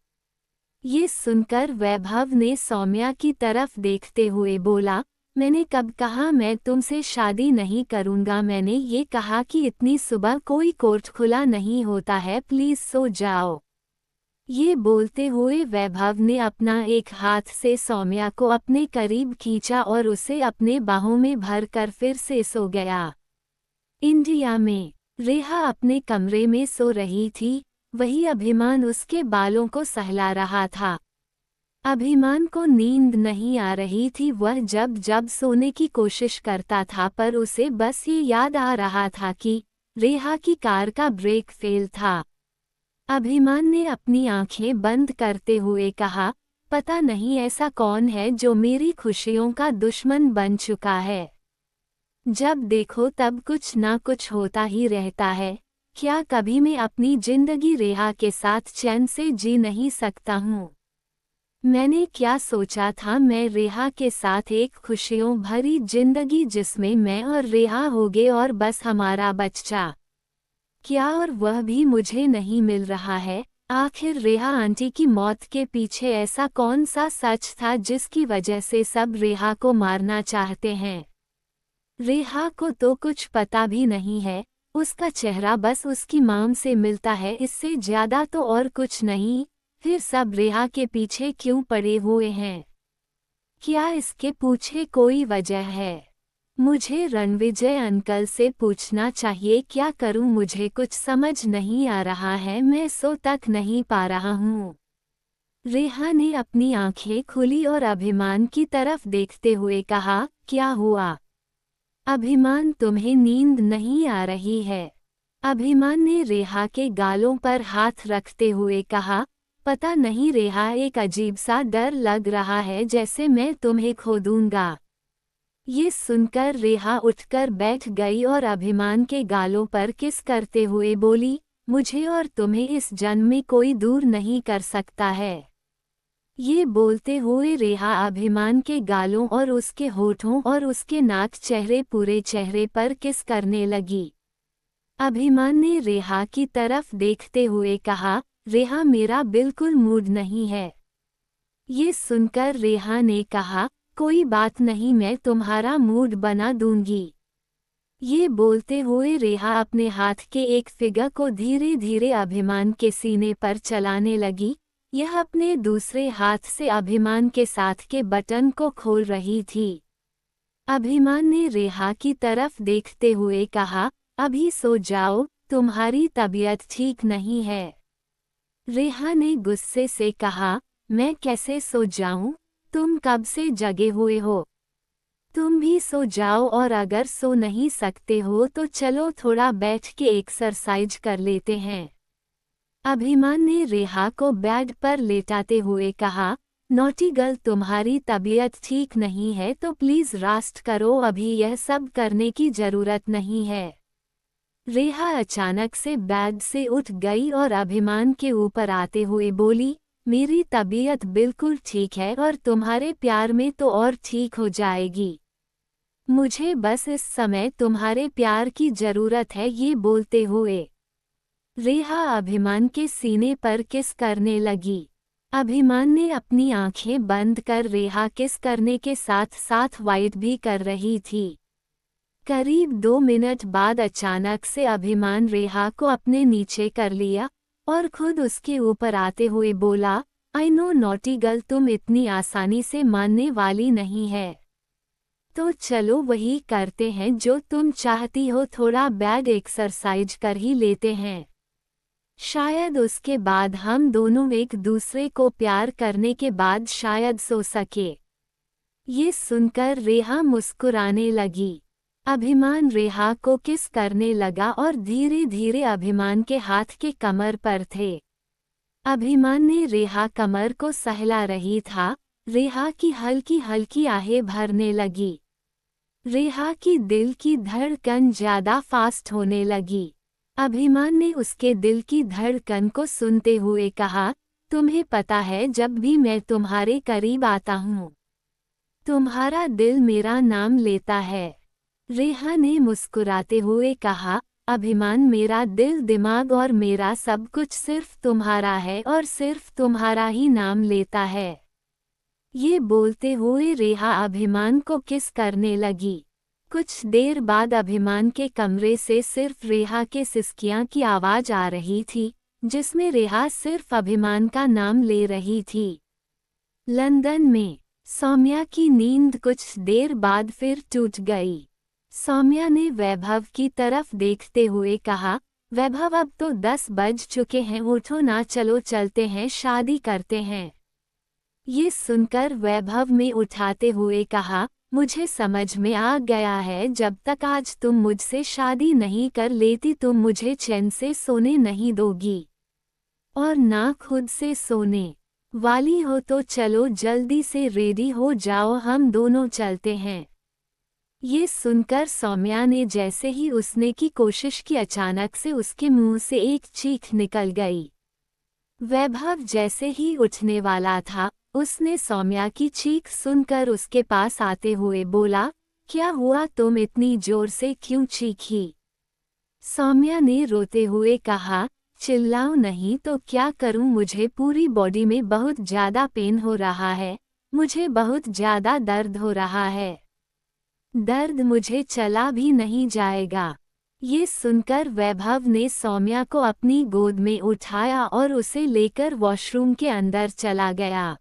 ये सुनकर वैभव ने सौम्या की तरफ देखते हुए बोला, मैंने कब कहा मैं तुमसे शादी नहीं करूंगा, मैंने ये कहा कि इतनी सुबह कोई कोर्ट खुला नहीं होता है, प्लीज सो जाओ। ये बोलते हुए वैभव ने अपना एक हाथ से सौम्या को अपने करीब खींचा और उसे अपने बाहों में भरकर फिर से सो गया। इंडिया में रेहा अपने कमरे में सो रही थी, वही अभिमान उसके बालों को सहला रहा था। अभिमान को नींद नहीं आ रही थी, वह जब जब सोने की कोशिश करता था पर उसे बस ये याद आ रहा था कि रेहा की कार का ब्रेक फेल था। अभिमान ने अपनी आंखें बंद करते हुए कहा, पता नहीं ऐसा कौन है जो मेरी खुशियों का दुश्मन बन चुका है। जब देखो तब कुछ ना कुछ होता ही रहता है, क्या कभी मैं अपनी जिंदगी रेहा के साथ चैन से जी नहीं सकता हूँ। मैंने क्या सोचा था, मैं रेहा के साथ एक खुशियों भरी जिंदगी जिसमें मैं और रेहा होगे और बस हमारा बच्चा, क्या और वह भी मुझे नहीं मिल रहा है। आखिर रेहा आंटी की मौत के पीछे ऐसा कौन सा सच था जिसकी वजह से सब रेहा को मारना चाहते हैं। रेहा को तो कुछ पता भी नहीं है, उसका चेहरा बस उसकी माम से मिलता है, इससे ज्यादा तो और कुछ नहीं। फिर सब रेहा के पीछे क्यों पड़े हुए हैं, क्या इसके पीछे कोई वजह है। मुझे रणविजय अंकल से पूछना चाहिए, क्या करूं, मुझे कुछ समझ नहीं आ रहा है, मैं सो तक नहीं पा रहा हूं। रेहा ने अपनी आंखें खुली और अभिमान की तरफ देखते हुए कहा, क्या हुआ अभिमान, तुम्हें नींद नहीं आ रही है। अभिमान ने रेहा के गालों पर हाथ रखते हुए कहा, पता नहीं रेहा, एक अजीब सा डर लग रहा है, जैसे मैं तुम्हें खो दूंगा। ये सुनकर रेहा उठकर बैठ गई और अभिमान के गालों पर किस करते हुए बोली, मुझे और तुम्हें इस जन्म में कोई दूर नहीं कर सकता है। ये बोलते हुए रेहा अभिमान के गालों और उसके होठों और उसके नाक, चेहरे, पूरे चेहरे पर किस करने लगी। अभिमान ने रेहा की तरफ देखते हुए कहा, रेहा मेरा बिल्कुल मूड नहीं है। ये सुनकर रेहा ने कहा, कोई बात नहीं, मैं तुम्हारा मूड बना दूंगी। ये बोलते हुए रेहा अपने हाथ के एक फिगर को धीरे धीरे अभिमान के सीने पर चलाने लगी, यह अपने दूसरे हाथ से अभिमान के साथ के बटन को खोल रही थी। अभिमान ने रेहा की तरफ देखते हुए कहा, अभी सो जाओ, तुम्हारी तबीयत ठीक नहीं है। रेहा ने गुस्से से कहा, मैं कैसे सो जाऊं, तुम कब से जगे हुए हो, तुम भी सो जाओ, और अगर सो नहीं सकते हो तो चलो थोड़ा बैठ के एक्सरसाइज कर लेते हैं। अभिमान ने रेहा को बेड पर लेटाते हुए कहा, नॉटी गर्ल, तुम्हारी तबीयत ठीक नहीं है तो प्लीज रेस्ट करो, अभी यह सब करने की जरूरत नहीं है। रेहा अचानक से बेड से उठ गई और अभिमान के ऊपर आते हुए बोली, मेरी तबीयत बिल्कुल ठीक है और तुम्हारे प्यार में तो और ठीक हो जाएगी, मुझे बस इस समय तुम्हारे प्यार की जरूरत है। ये बोलते हुए रेहा अभिमान के सीने पर किस करने लगी। अभिमान ने अपनी आंखें बंद कर रेहा किस करने के साथ साथ वाइट भी कर रही थी। करीब 2 मिनट बाद अचानक से अभिमान रेहा को अपने नीचे कर लिया और खुद उसके ऊपर आते हुए बोला, आई नो नॉटी गर्ल, तुम इतनी आसानी से मानने वाली नहीं है, तो चलो वही करते हैं जो तुम चाहती हो, थोड़ा बेड एक्सरसाइज कर ही लेते हैं, शायद उसके बाद हम दोनों एक दूसरे को प्यार करने के बाद शायद सो सके। ये सुनकर रेहा मुस्कुराने लगी। अभिमान रेहा को किस करने लगा और धीरे धीरे अभिमान के हाथ के कमर पर थे। अभिमान ने रेहा कमर को सहला रही था। रेहा की हल्की हल्की आहें भरने लगी। रेहा की दिल की धड़कन ज्यादा फास्ट होने लगी। अभिमान ने उसके दिल की धड़कन को सुनते हुए कहा, तुम्हें पता है जब भी मैं तुम्हारे करीब आता हूँ, तुम्हारा दिल मेरा नाम लेता है। रेहा ने मुस्कुराते हुए कहा, अभिमान मेरा दिल दिमाग और मेरा सब कुछ सिर्फ तुम्हारा है और सिर्फ तुम्हारा ही नाम लेता है। ये बोलते हुए रेहा अभिमान को किस करने लगी। कुछ देर बाद अभिमान के कमरे से सिर्फ रेहा के सिसकियां की आवाज आ रही थी, जिसमें रेहा सिर्फ अभिमान का नाम ले रही थी। लंदन में सौम्या की नींद कुछ देर बाद फिर टूट गई। सौम्या ने वैभव की तरफ देखते हुए कहा, वैभव अब तो 10 बज चुके हैं, उठो ना, चलो चलते हैं, शादी करते हैं। ये सुनकर वैभव में उठाते हुए कहा, मुझे समझ में आ गया है, जब तक आज तुम मुझसे शादी नहीं कर लेती तुम मुझे चैन से सोने नहीं दोगी और ना खुद से सोने वाली हो। तो चलो जल्दी से रेडी हो जाओ, हम दोनों चलते हैं। ये सुनकर सौम्या ने जैसे ही उसने की कोशिश की, अचानक से उसके मुंह से एक चीख निकल गई। वैभव जैसे ही उठने वाला था, उसने सौम्या की चीख सुनकर उसके पास आते हुए बोला, क्या हुआ, तुम इतनी जोर से क्यों चीखी? सौम्या ने रोते हुए कहा, चिल्लाओ नहीं तो क्या करूं, मुझे पूरी बॉडी में बहुत ज्यादा पेन हो रहा है, मुझे बहुत ज्यादा दर्द हो रहा है, दर्द मुझे चला भी नहीं जाएगा। ये सुनकर वैभव ने सौम्या को अपनी गोद में उठाया और उसे लेकर वॉशरूम के अंदर चला गया।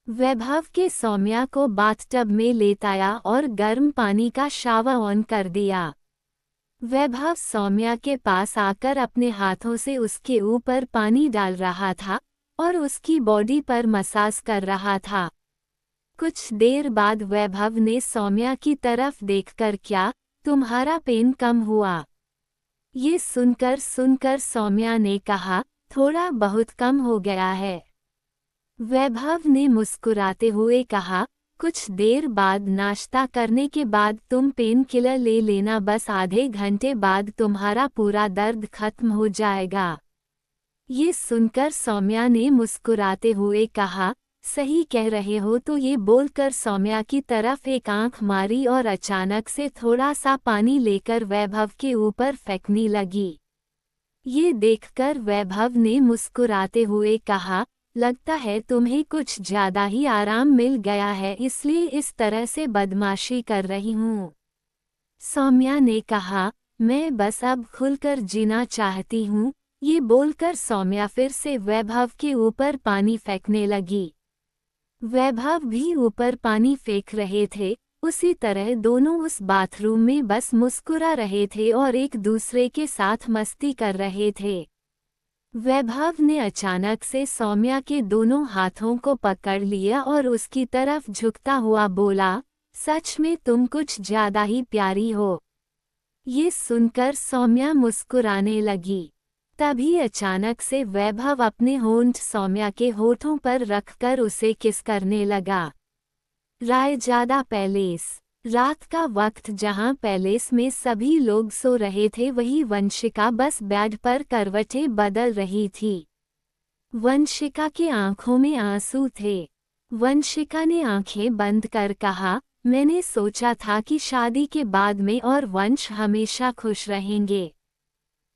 वैभव के सौम्या को बाथटब में लेटाया और गर्म पानी का शावर ऑन कर दिया। वैभव सौम्या के पास आकर अपने हाथों से उसके ऊपर पानी डाल रहा था और उसकी बॉडी पर मसाज कर रहा था। कुछ देर बाद वैभव ने सौम्या की तरफ देखकर, क्या तुम्हारा पेन कम हुआ? ये सुनकर सौम्या ने कहा, थोड़ा बहुत कम हो गया है। वैभव ने मुस्कुराते हुए कहा, कुछ देर बाद नाश्ता करने के बाद तुम पेन किलर ले लेना, बस आधे घंटे बाद तुम्हारा पूरा दर्द खत्म हो जाएगा। ये सुनकर सौम्या ने मुस्कुराते हुए कहा, सही कह रहे हो। तो ये बोलकर सौम्या की तरफ एक आंख मारी और अचानक से थोड़ा सा पानी लेकर वैभव के ऊपर फेंकने लगी। ये देखकर वैभव ने मुस्कुराते हुए कहा, लगता है तुम्हें कुछ ज्यादा ही आराम मिल गया है, इसलिए इस तरह से बदमाशी कर रही हूँ। सौम्या ने कहा, मैं बस अब खुलकर जीना चाहती हूँ। ये बोलकर सौम्या फिर से वैभव के ऊपर पानी फेंकने लगी। वैभव भी ऊपर पानी फेंक रहे थे। उसी तरह दोनों उस बाथरूम में बस मुस्कुरा रहे थे और एक दूसरे के साथ मस्ती कर रहे थे। वैभव ने अचानक से सौम्या के दोनों हाथों को पकड़ लिया और उसकी तरफ झुकता हुआ बोला, सच में तुम कुछ ज्यादा ही प्यारी हो। ये सुनकर सौम्या मुस्कुराने लगी। तभी अचानक से वैभव अपने होंठ सौम्या के होठों पर रखकर उसे किस करने लगा। रायजादा पैलेस। रात का वक्त जहां पैलेस में सभी लोग सो रहे थे, वही वंशिका बस बेड पर करवटें बदल रही थी। वंशिका की आंखों में आंसू थे। वंशिका ने आंखें बंद कर कहा, मैंने सोचा था कि शादी के बाद मैं और वंश हमेशा खुश रहेंगे,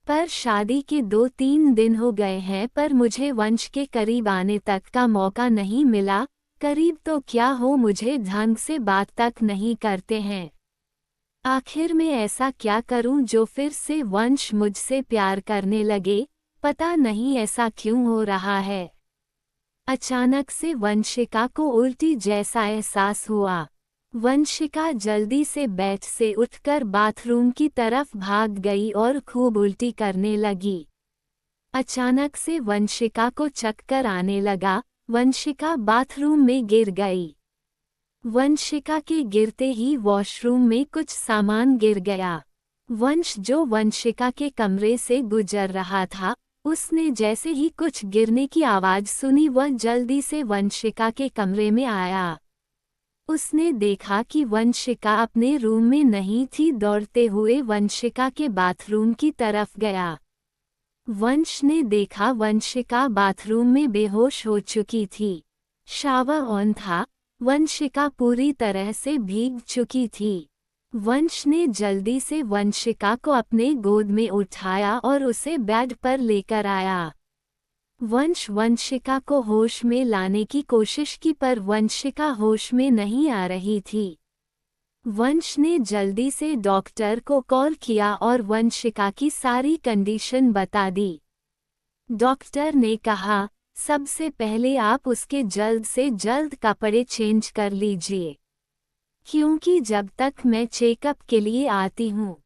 पर शादी के 2-3 दिन हो गए हैं, पर मुझे वंश के करीब आने तक का मौका नहीं मिला। करीब तो क्या हो, मुझे ढंग से बात तक नहीं करते हैं। आखिर मैं ऐसा क्या करूं जो फिर से वंश मुझसे प्यार करने लगे? पता नहीं ऐसा क्यों हो रहा है। अचानक से वंशिका को उल्टी जैसा एहसास हुआ। वंशिका जल्दी से बेड से उठकर बाथरूम की तरफ भाग गई और खूब उल्टी करने लगी। अचानक से वंशिका को चक्कर आने लगा। वंशिका बाथरूम में गिर गई। वंशिका के गिरते ही वॉशरूम में कुछ सामान गिर गया। वंश जो वंशिका के कमरे से गुजर रहा था, उसने जैसे ही कुछ गिरने की आवाज सुनी वह जल्दी से वंशिका के कमरे में आया। उसने देखा कि वंशिका अपने रूम में नहीं थी। दौड़ते हुए वंशिका के बाथरूम की तरफ गया। वंश ने देखा वंशिका बाथरूम में बेहोश हो चुकी थी। शावर ऑन था। वंशिका पूरी तरह से भीग चुकी थी। वंश ने जल्दी से वंशिका को अपने गोद में उठाया और उसे बेड पर लेकर आया। वंश वंशिका को होश में लाने की कोशिश की पर वंशिका होश में नहीं आ रही थी। वंश ने जल्दी से डॉक्टर को कॉल किया और वंशिका की सारी कंडीशन बता दी। डॉक्टर ने कहा, सबसे पहले आप उसके जल्द से जल्द कपड़े चेंज कर लीजिए, क्योंकि जब तक मैं चेकअप के लिए आती हूँ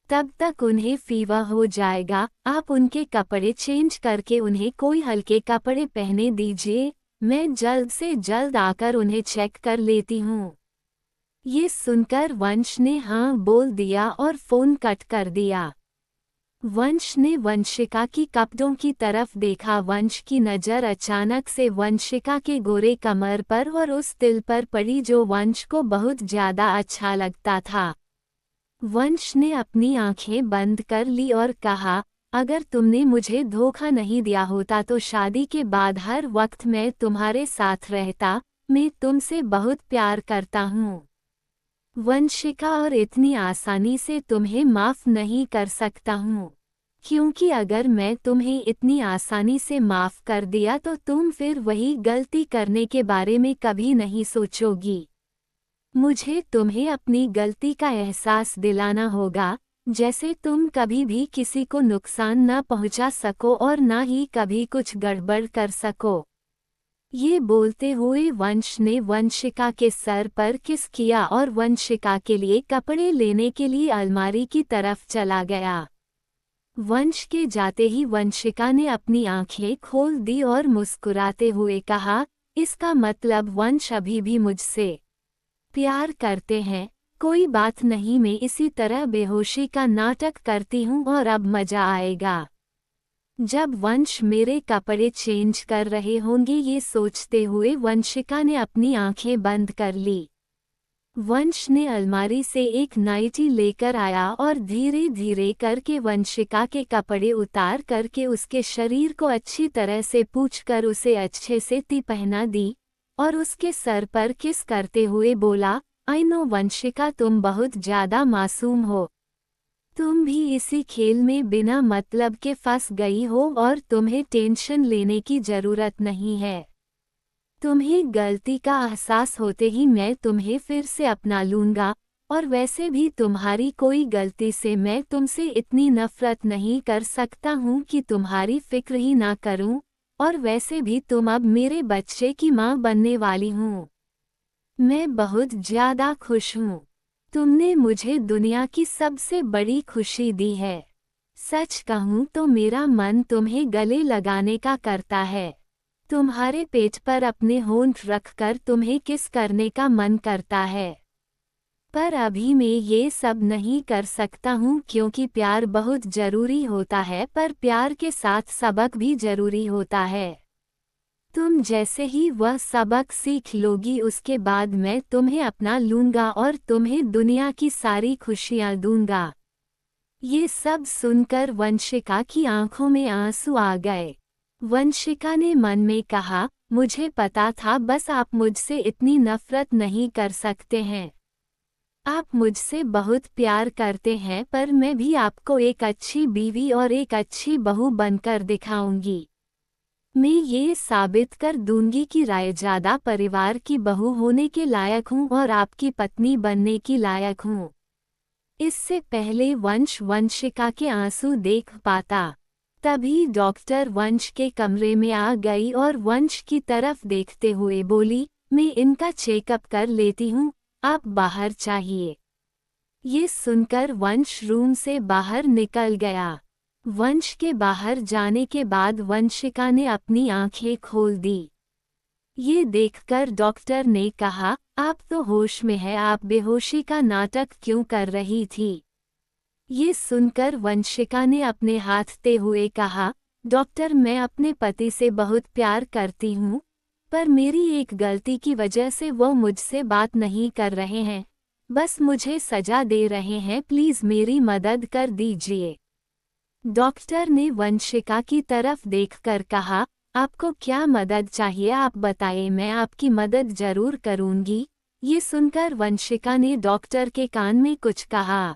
तब तक उन्हें फीवर हो जाएगा। आप उनके कपड़े चेंज करके उन्हें कोई हल्के कपड़े पहने दीजिए। मैं जल्द से जल्द आकर उन्हें चेक कर लेती हूँ। ये सुनकर वंश ने हाँ बोल दिया और फोन कट कर दिया। वंश ने वंशिका की कपड़ों की तरफ देखा। वंश की नज़र अचानक से वंशिका के गोरे कमर पर और उस तिल पर पड़ी जो वंश को बहुत ज्यादा अच्छा लगता था। वंश ने अपनी आंखें बंद कर ली और कहा, अगर तुमने मुझे धोखा नहीं दिया होता तो शादी के बाद हर वक्त मैं तुम्हारे साथ रहता। मैं तुमसे बहुत प्यार करता हूँ वंशिका, और इतनी आसानी से तुम्हें माफ़ नहीं कर सकता हूँ, क्योंकि अगर मैं तुम्हें इतनी आसानी से माफ़ कर दिया तो तुम फिर वही गलती करने के बारे में कभी नहीं सोचोगी। मुझे तुम्हें अपनी गलती का एहसास दिलाना होगा, जैसे तुम कभी भी किसी को नुकसान न पहुंचा सको और न ही कभी कुछ गड़बड़ कर सको। ये बोलते हुए वंश ने वंशिका के सर पर किस किया और वंशिका के लिए कपड़े लेने के लिए अलमारी की तरफ चला गया। वंश के जाते ही वंशिका ने अपनी आंखें खोल दी और मुस्कुराते हुए कहा, इसका मतलब वंश अभी भी मुझसे प्यार करते हैं। कोई बात नहीं, मैं इसी तरह बेहोशी का नाटक करती हूँ और अब मजा आएगा जब वंश मेरे कपड़े चेंज कर रहे होंगे। ये सोचते हुए वंशिका ने अपनी आंखें बंद कर ली। वंश ने अलमारी से एक नाइटी लेकर आया और धीरे धीरे करके वंशिका के कपड़े उतार करके उसके शरीर को अच्छी तरह से पूंछकर उसे अच्छे से पहना दी और उसके सर पर किस करते हुए बोला, आई नो वंशिका, तुम बहुत ज्यादा मासूम हो। तुम भी इसी खेल में बिना मतलब के फंस गई हो और तुम्हें टेंशन लेने की जरूरत नहीं है। तुम्हें गलती का एहसास होते ही मैं तुम्हें फिर से अपना लूंगा, और वैसे भी तुम्हारी कोई गलती से मैं तुमसे इतनी नफरत नहीं कर सकता हूँ कि तुम्हारी फिक्र ही ना करूँ, और वैसे भी तुम अब मेरे बच्चे की माँ बनने वाली हूँ। मैं बहुत ज्यादा खुश हूँ। तुमने मुझे दुनिया की सबसे बड़ी खुशी दी है। सच कहूँ तो मेरा मन तुम्हें गले लगाने का करता है। तुम्हारे पेट पर अपने होंठ रखकर तुम्हें किस करने का मन करता है। पर अभी मैं ये सब नहीं कर सकता हूँ क्योंकि प्यार बहुत जरूरी होता है, पर प्यार के साथ सबक भी जरूरी होता है। तुम जैसे ही वह सबक सीख लोगी उसके बाद मैं तुम्हें अपना लूंगा और तुम्हें दुनिया की सारी खुशियाँ दूंगा। ये सब सुनकर वंशिका की आंखों में आंसू आ गए। वंशिका ने मन में कहा, मुझे पता था, बस आप मुझसे इतनी नफरत नहीं कर सकते हैं। आप मुझसे बहुत प्यार करते हैं, पर मैं भी आपको एक अच्छी बीवी और एक अच्छी बहू बनकर दिखाऊंगी। मैं ये साबित कर दूंगी कि रायजादा परिवार की बहू होने के लायक हूँ और आपकी पत्नी बनने की लायक हूँ। इससे पहले वंश वंशिका के आंसू देख पाता, तभी डॉक्टर वंश के कमरे में आ गई और वंश की तरफ देखते हुए बोली, मैं इनका चेकअप कर लेती हूँ, आप बाहर चाहिए। ये सुनकर वंश रूम से बाहर निकल गया। वंश के बाहर जाने के बाद वंशिका ने अपनी आंखें खोल दी। ये देखकर डॉक्टर ने कहा, आप तो होश में है, आप बेहोशी का नाटक क्यों कर रही थी? ये सुनकर वंशिका ने अपने हाथते हुए कहा, डॉक्टर मैं अपने पति से बहुत प्यार करती हूँ, पर मेरी एक गलती की वजह से वो मुझसे बात नहीं कर रहे हैं, बस मुझे सजा दे रहे हैं, प्लीज मेरी मदद कर दीजिए। डॉक्टर ने वंशिका की तरफ देखकर कहा, आपको क्या मदद चाहिए आप बताएं, मैं आपकी मदद जरूर करूंगी। ये सुनकर वंशिका ने डॉक्टर के कान में कुछ कहा।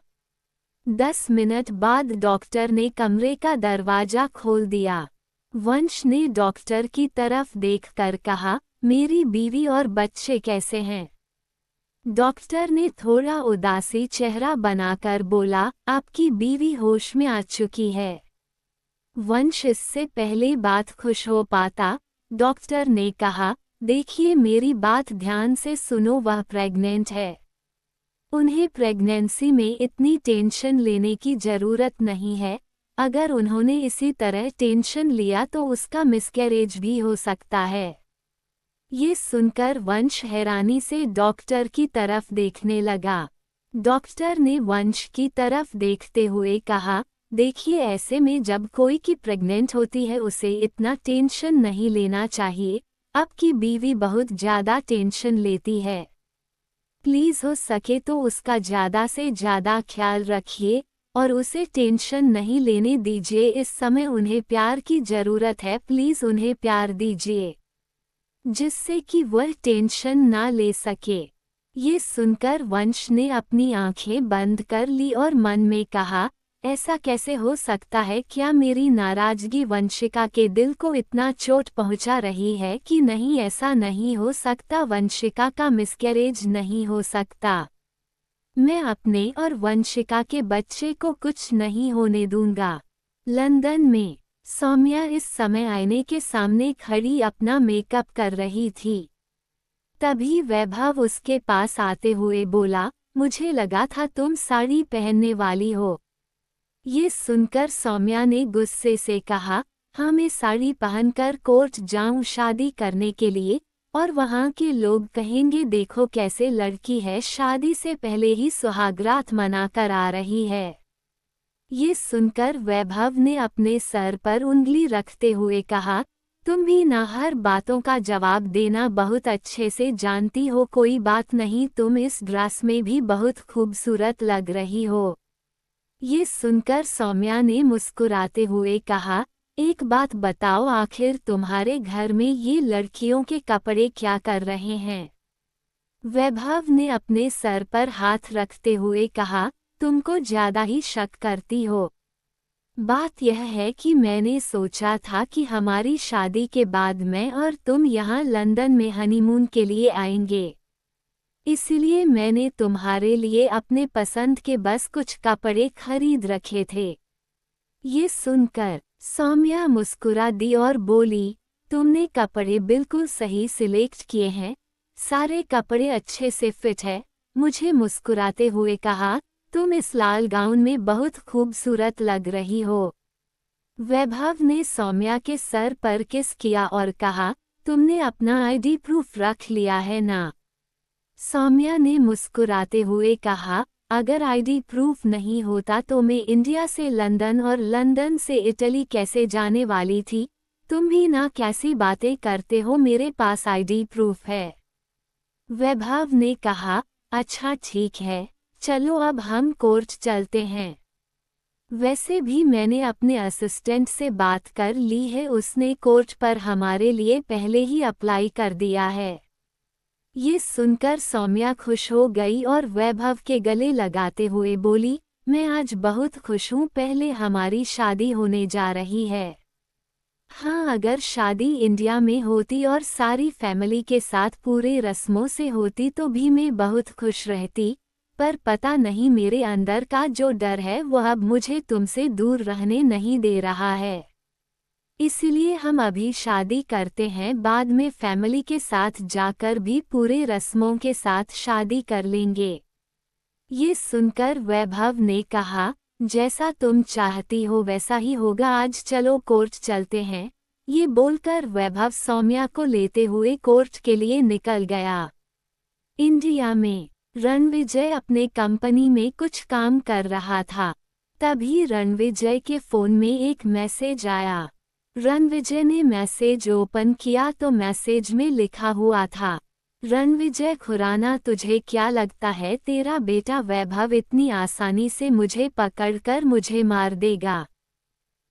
10 मिनट बाद डॉक्टर ने कमरे का दरवाजा खोल दिया। वंश ने डॉक्टर की तरफ देखकर कहा, मेरी बीवी और बच्चे कैसे हैं? डॉक्टर ने थोड़ा उदासी चेहरा बनाकर बोला, आपकी बीवी होश में आ चुकी है। वंश इससे पहले बात खुश हो पाता, डॉक्टर ने कहा, देखिए मेरी बात ध्यान से सुनो, वह प्रेग्नेंट है। उन्हें प्रेगनेंसी में इतनी टेंशन लेने की जरूरत नहीं है, अगर उन्होंने इसी तरह टेंशन लिया तो उसका मिसकैरेज भी हो सकता है। ये सुनकर वंश हैरानी से डॉक्टर की तरफ देखने लगा। डॉक्टर ने वंश की तरफ देखते हुए कहा, देखिए ऐसे में जब कोई की प्रेग्नेंट होती है उसे इतना टेंशन नहीं लेना चाहिए, आपकी बीवी बहुत ज़्यादा टेंशन लेती है। प्लीज़ हो सके तो उसका ज़्यादा से ज़्यादा ख्याल रखिए और उसे टेंशन नहीं लेने दीजिए, इस समय उन्हें प्यार की ज़रूरत है, प्लीज़ उन्हें प्यार दीजिए जिससे कि वह टेंशन ना ले सके। ये सुनकर वंश ने अपनी आंखें बंद कर ली और मन में कहा, ऐसा कैसे हो सकता है, क्या मेरी नाराज़गी वंशिका के दिल को इतना चोट पहुंचा रही है कि नहीं, ऐसा नहीं हो सकता, वंशिका का मिसकैरेज नहीं हो सकता। मैं अपने और वंशिका के बच्चे को कुछ नहीं होने दूंगा। लंदन में सौम्या इस समय आईने के सामने खड़ी अपना मेकअप कर रही थी। तभी वैभव उसके पास आते हुए बोला, मुझे लगा था तुम साड़ी पहनने वाली हो। ये सुनकर सौम्या ने गुस्से से कहा, हाँ मैं साड़ी पहनकर कोर्ट जाऊं शादी करने के लिए, और वहाँ के लोग कहेंगे देखो कैसे लड़की है, शादी से पहले ही सुहागरात मनाकर आ रही है। ये सुनकर वैभव ने अपने सर पर उंगली रखते हुए कहा, तुम भी ना हर बातों का जवाब देना बहुत अच्छे से जानती हो, कोई बात नहीं, तुम इस ड्रेस में भी बहुत खूबसूरत लग रही हो। ये सुनकर सौम्या ने मुस्कुराते हुए कहा, एक बात बताओ, आखिर तुम्हारे घर में ये लड़कियों के कपड़े क्या कर रहे हैं? वैभव ने अपने सर पर हाथ रखते हुए कहा, तुमको ज्यादा ही शक करती हो। बात यह है कि मैंने सोचा था कि हमारी शादी के बाद मैं और तुम यहाँ लंदन में हनीमून के लिए आएंगे, इसलिए मैंने तुम्हारे लिए अपने पसंद के बस कुछ कपड़े खरीद रखे थे। ये सुनकर सौम्या मुस्कुरा दी और बोली, तुमने कपड़े बिल्कुल सही सिलेक्ट किए हैं, सारे कपड़े अच्छे से फिट है। मुझे मुस्कुराते हुए कहा, तुम इस लाल गाउन में बहुत खूबसूरत लग रही हो। वैभव ने सौम्या के सर पर किस किया और कहा, तुमने अपना आईडी प्रूफ रख लिया है ना? सौम्या ने मुस्कुराते हुए कहा, अगर आईडी प्रूफ नहीं होता तो मैं इंडिया से लंदन और लंदन से इटली कैसे जाने वाली थी? तुम भी ना कैसी बातें करते हो, मेरे पास आईडी प्रूफ है। वैभव ने कहा, अच्छा ठीक है, चलो अब हम कोर्ट चलते हैं। वैसे भी मैंने अपने असिस्टेंट से बात कर ली है, उसने कोर्ट पर हमारे लिए पहले ही अप्लाई कर दिया है। ये सुनकर सौम्या खुश हो गई और वैभव के गले लगाते हुए बोली, मैं आज बहुत खुश हूँ, पहले हमारी शादी होने जा रही है। हाँ, अगर शादी इंडिया में होती और सारी फैमिली के साथ पूरे रस्मों से होती तो भी मैं बहुत खुश रहती, पर पता नहीं मेरे अंदर का जो डर है वह अब मुझे तुमसे दूर रहने नहीं दे रहा है। इसलिए हम अभी शादी करते हैं, बाद में फैमिली के साथ जाकर भी पूरे रस्मों के साथ शादी कर लेंगे। ये सुनकर वैभव ने कहा, जैसा तुम चाहती हो वैसा ही होगा, आज चलो कोर्ट चलते हैं। ये बोलकर वैभव सौम्या को लेते हुए कोर्ट के लिए निकल गया। इंडिया में रणविजय अपने कंपनी में कुछ काम कर रहा था। तभी रणविजय के फ़ोन में एक मैसेज आया। रणविजय ने मैसेज ओपन किया तो मैसेज में लिखा हुआ था, रणविजय खुराना, तुझे क्या लगता है तेरा बेटा वैभव इतनी आसानी से मुझे पकड़कर मुझे मार देगा?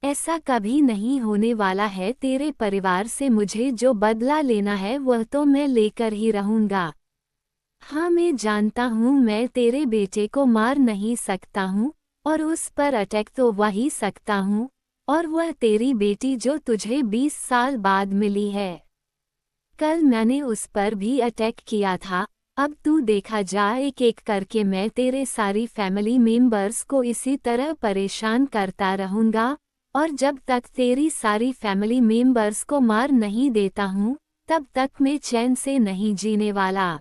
ऐसा कभी नहीं होने वाला है। तेरे परिवार से मुझे जो बदला लेना है वह तो मैं लेकर ही रहूंगा। हाँ, मैं जानता हूँ मैं तेरे बेटे को मार नहीं सकता हूँ और उस पर अटैक तो वही सकता हूँ, और वह तेरी बेटी जो तुझे 20 साल बाद मिली है। कल मैंने उस पर भी अटैक किया था। अब तू देखा जा, एक एक करके मैं तेरे सारी फैमिली मेंबर्स को इसी तरह परेशान करता रहूँगा, और जब तक तेरी सारी फैमिली मेंबर्स को मार नहीं देता हूँ तब तक मैं चैन से नहीं जीने वाला।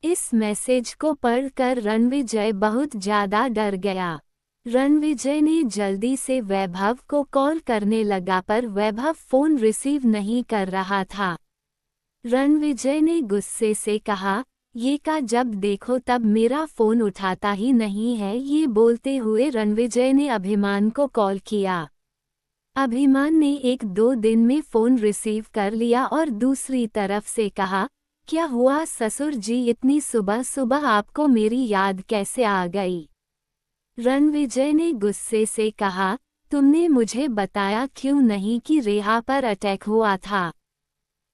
इस मैसेज को पढ़कर रणविजय बहुत ज्यादा डर गया। रणविजय ने जल्दी से वैभव को कॉल करने लगा पर वैभव फोन रिसीव नहीं कर रहा था। रणविजय ने गुस्से से कहा, ये का जब देखो तब मेरा फोन उठाता ही नहीं है। ये बोलते हुए रणविजय ने अभिमान को कॉल किया। अभिमान ने 1-2 दिन में फोन रिसीव कर लिया और दूसरी तरफ से कहा, क्या हुआ ससुर जी, इतनी सुबह सुबह आपको मेरी याद कैसे आ गई? रणविजय ने गुस्से से कहा, तुमने मुझे बताया क्यों नहीं कि रेहा पर अटैक हुआ था?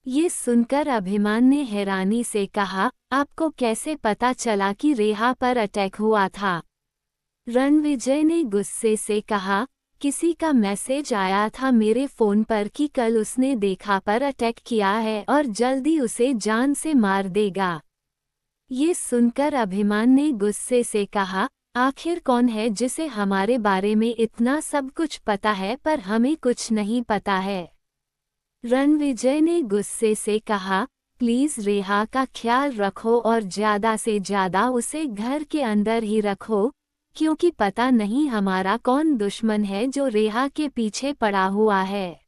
ये सुनकर अभिमान ने हैरानी से कहा, आपको कैसे पता चला कि रेहा पर अटैक हुआ था? रणविजय ने गुस्से से कहा, किसी का मैसेज आया था मेरे फ़ोन पर कि कल उसने रेहा पर अटैक किया है और जल्दी उसे जान से मार देगा। ये सुनकर अभिमान ने गुस्से से कहा, आखिर कौन है जिसे हमारे बारे में इतना सब कुछ पता है पर हमें कुछ नहीं पता है? रणविजय ने गुस्से से कहा, प्लीज़ रेहा का ख्याल रखो और ज़्यादा से ज़्यादा उसे घर के अंदर ही रखो, क्योंकि पता नहीं हमारा कौन दुश्मन है जो रेहा के पीछे पड़ा हुआ है।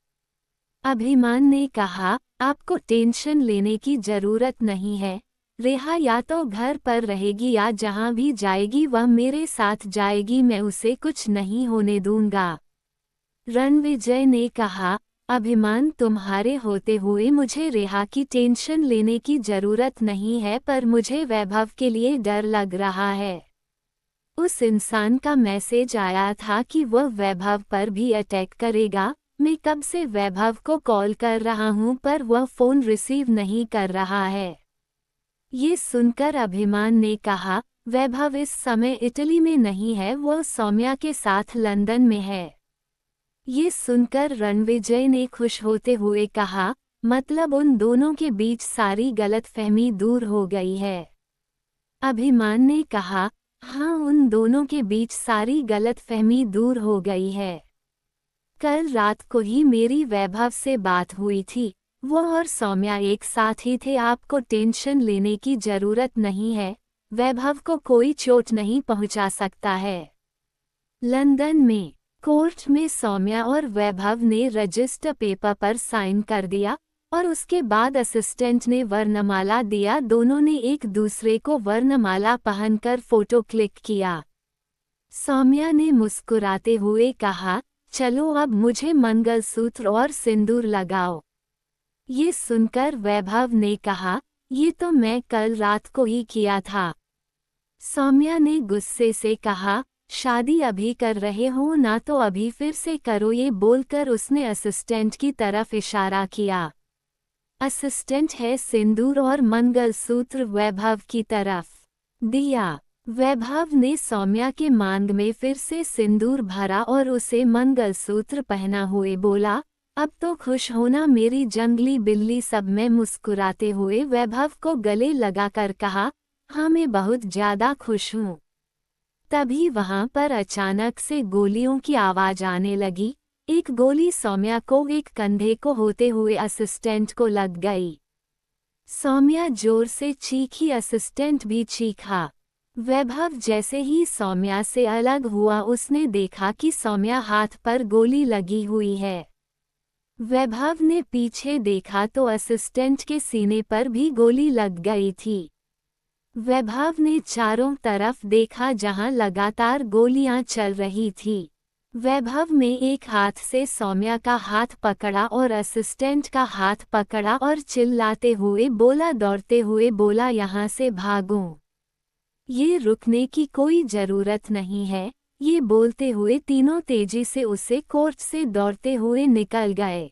अभिमान ने कहा, आपको टेंशन लेने की ज़रूरत नहीं है। रेहा या तो घर पर रहेगी या जहाँ भी जाएगी वह मेरे साथ जाएगी, मैं उसे कुछ नहीं होने दूंगा। रणविजय ने कहा, अभिमान, तुम्हारे होते हुए मुझे रेहा की टेंशन लेने की ज़रूरत नहीं है, पर मुझे वैभव के लिए डर लग रहा है। उस इंसान का मैसेज आया था कि वह वैभव पर भी अटैक करेगा। मैं कब से वैभव को कॉल कर रहा हूं पर वह फ़ोन रिसीव नहीं कर रहा है। ये सुनकर अभिमान ने कहा, वैभव इस समय इटली में नहीं है, वह सौम्या के साथ लंदन में है। ये सुनकर रणविजय ने खुश होते हुए कहा, मतलब उन दोनों के बीच सारी गलतफहमी दूर हो गई है। अभिमान ने कहा, हाँ, उन दोनों के बीच सारी गलतफहमी दूर हो गई है। कल रात को ही मेरी वैभव से बात हुई थी, वो और सौम्या एक साथ ही थे। आपको टेंशन लेने की जरूरत नहीं है, वैभव को कोई चोट नहीं पहुंचा सकता है। लंदन में कोर्ट में सौम्या और वैभव ने रजिस्टर पेपर पर साइन कर दिया और उसके बाद असिस्टेंट ने वर्णमाला दिया। दोनों ने एक दूसरे को वर्णमाला पहनकर फोटो क्लिक किया। सौम्या ने मुस्कुराते हुए कहा, चलो अब मुझे मंगलसूत्र और सिंदूर लगाओ। ये सुनकर वैभव ने कहा, ये तो मैं कल रात को ही किया था। सौम्या ने गुस्से से कहा, शादी अभी कर रहे हो ना तो अभी फिर से करो। ये बोलकर उसने असिस्टेंट की तरफ इशारा किया। असिस्टेंट है सिंदूर और मंगलसूत्र वैभव की तरफ दिया। वैभव ने सौम्या के मांग में फिर से सिंदूर भरा और उसे मंगलसूत्र पहना हुए बोला, अब तो खुश होना मेरी जंगली बिल्ली। सब में मुस्कुराते हुए वैभव को गले लगाकर कहा, हाँ, मैं बहुत ज्यादा खुश हूँ। तभी वहां पर अचानक से गोलियों की आवाज आने लगी। एक गोली सौम्या को एक कंधे को होते हुए असिस्टेंट को लग गई। सौम्या जोर से चीखी, असिस्टेंट भी चीखा। वैभव जैसे ही सौम्या से अलग हुआ उसने देखा कि सौम्या हाथ पर गोली लगी हुई है। वैभव ने पीछे देखा तो असिस्टेंट के सीने पर भी गोली लग गई थी। वैभव ने चारों तरफ देखा जहां लगातार गोलियां चल रही थी। वैभव में एक हाथ से सौम्या का हाथ पकड़ा और असिस्टेंट का हाथ पकड़ा और चिल्लाते हुए बोला, दौड़ते हुए बोला, यहाँ से भागो, ये रुकने की कोई जरूरत नहीं है। ये बोलते हुए तीनों तेजी से उसे कोर्ट से दौड़ते हुए निकल गए।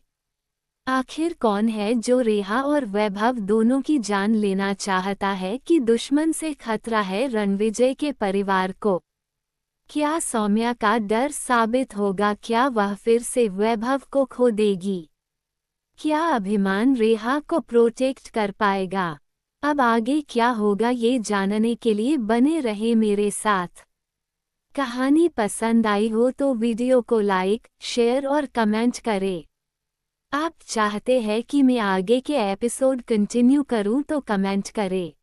आखिर कौन है जो रेहा और वैभव दोनों की जान लेना चाहता है कि दुश्मन से खतरा है रणविजय के परिवार को? क्या सौम्या का डर साबित होगा? क्या वह फिर से वैभव को खो देगी? क्या अभिमान रेहा को प्रोटेक्ट कर पाएगा? अब आगे क्या होगा ये जानने के लिए बने रहे मेरे साथ। कहानी पसंद आई हो तो वीडियो को लाइक, शेयर और कमेंट करें। आप चाहते हैं कि मैं आगे के एपिसोड कंटिन्यू करूं तो कमेंट करें।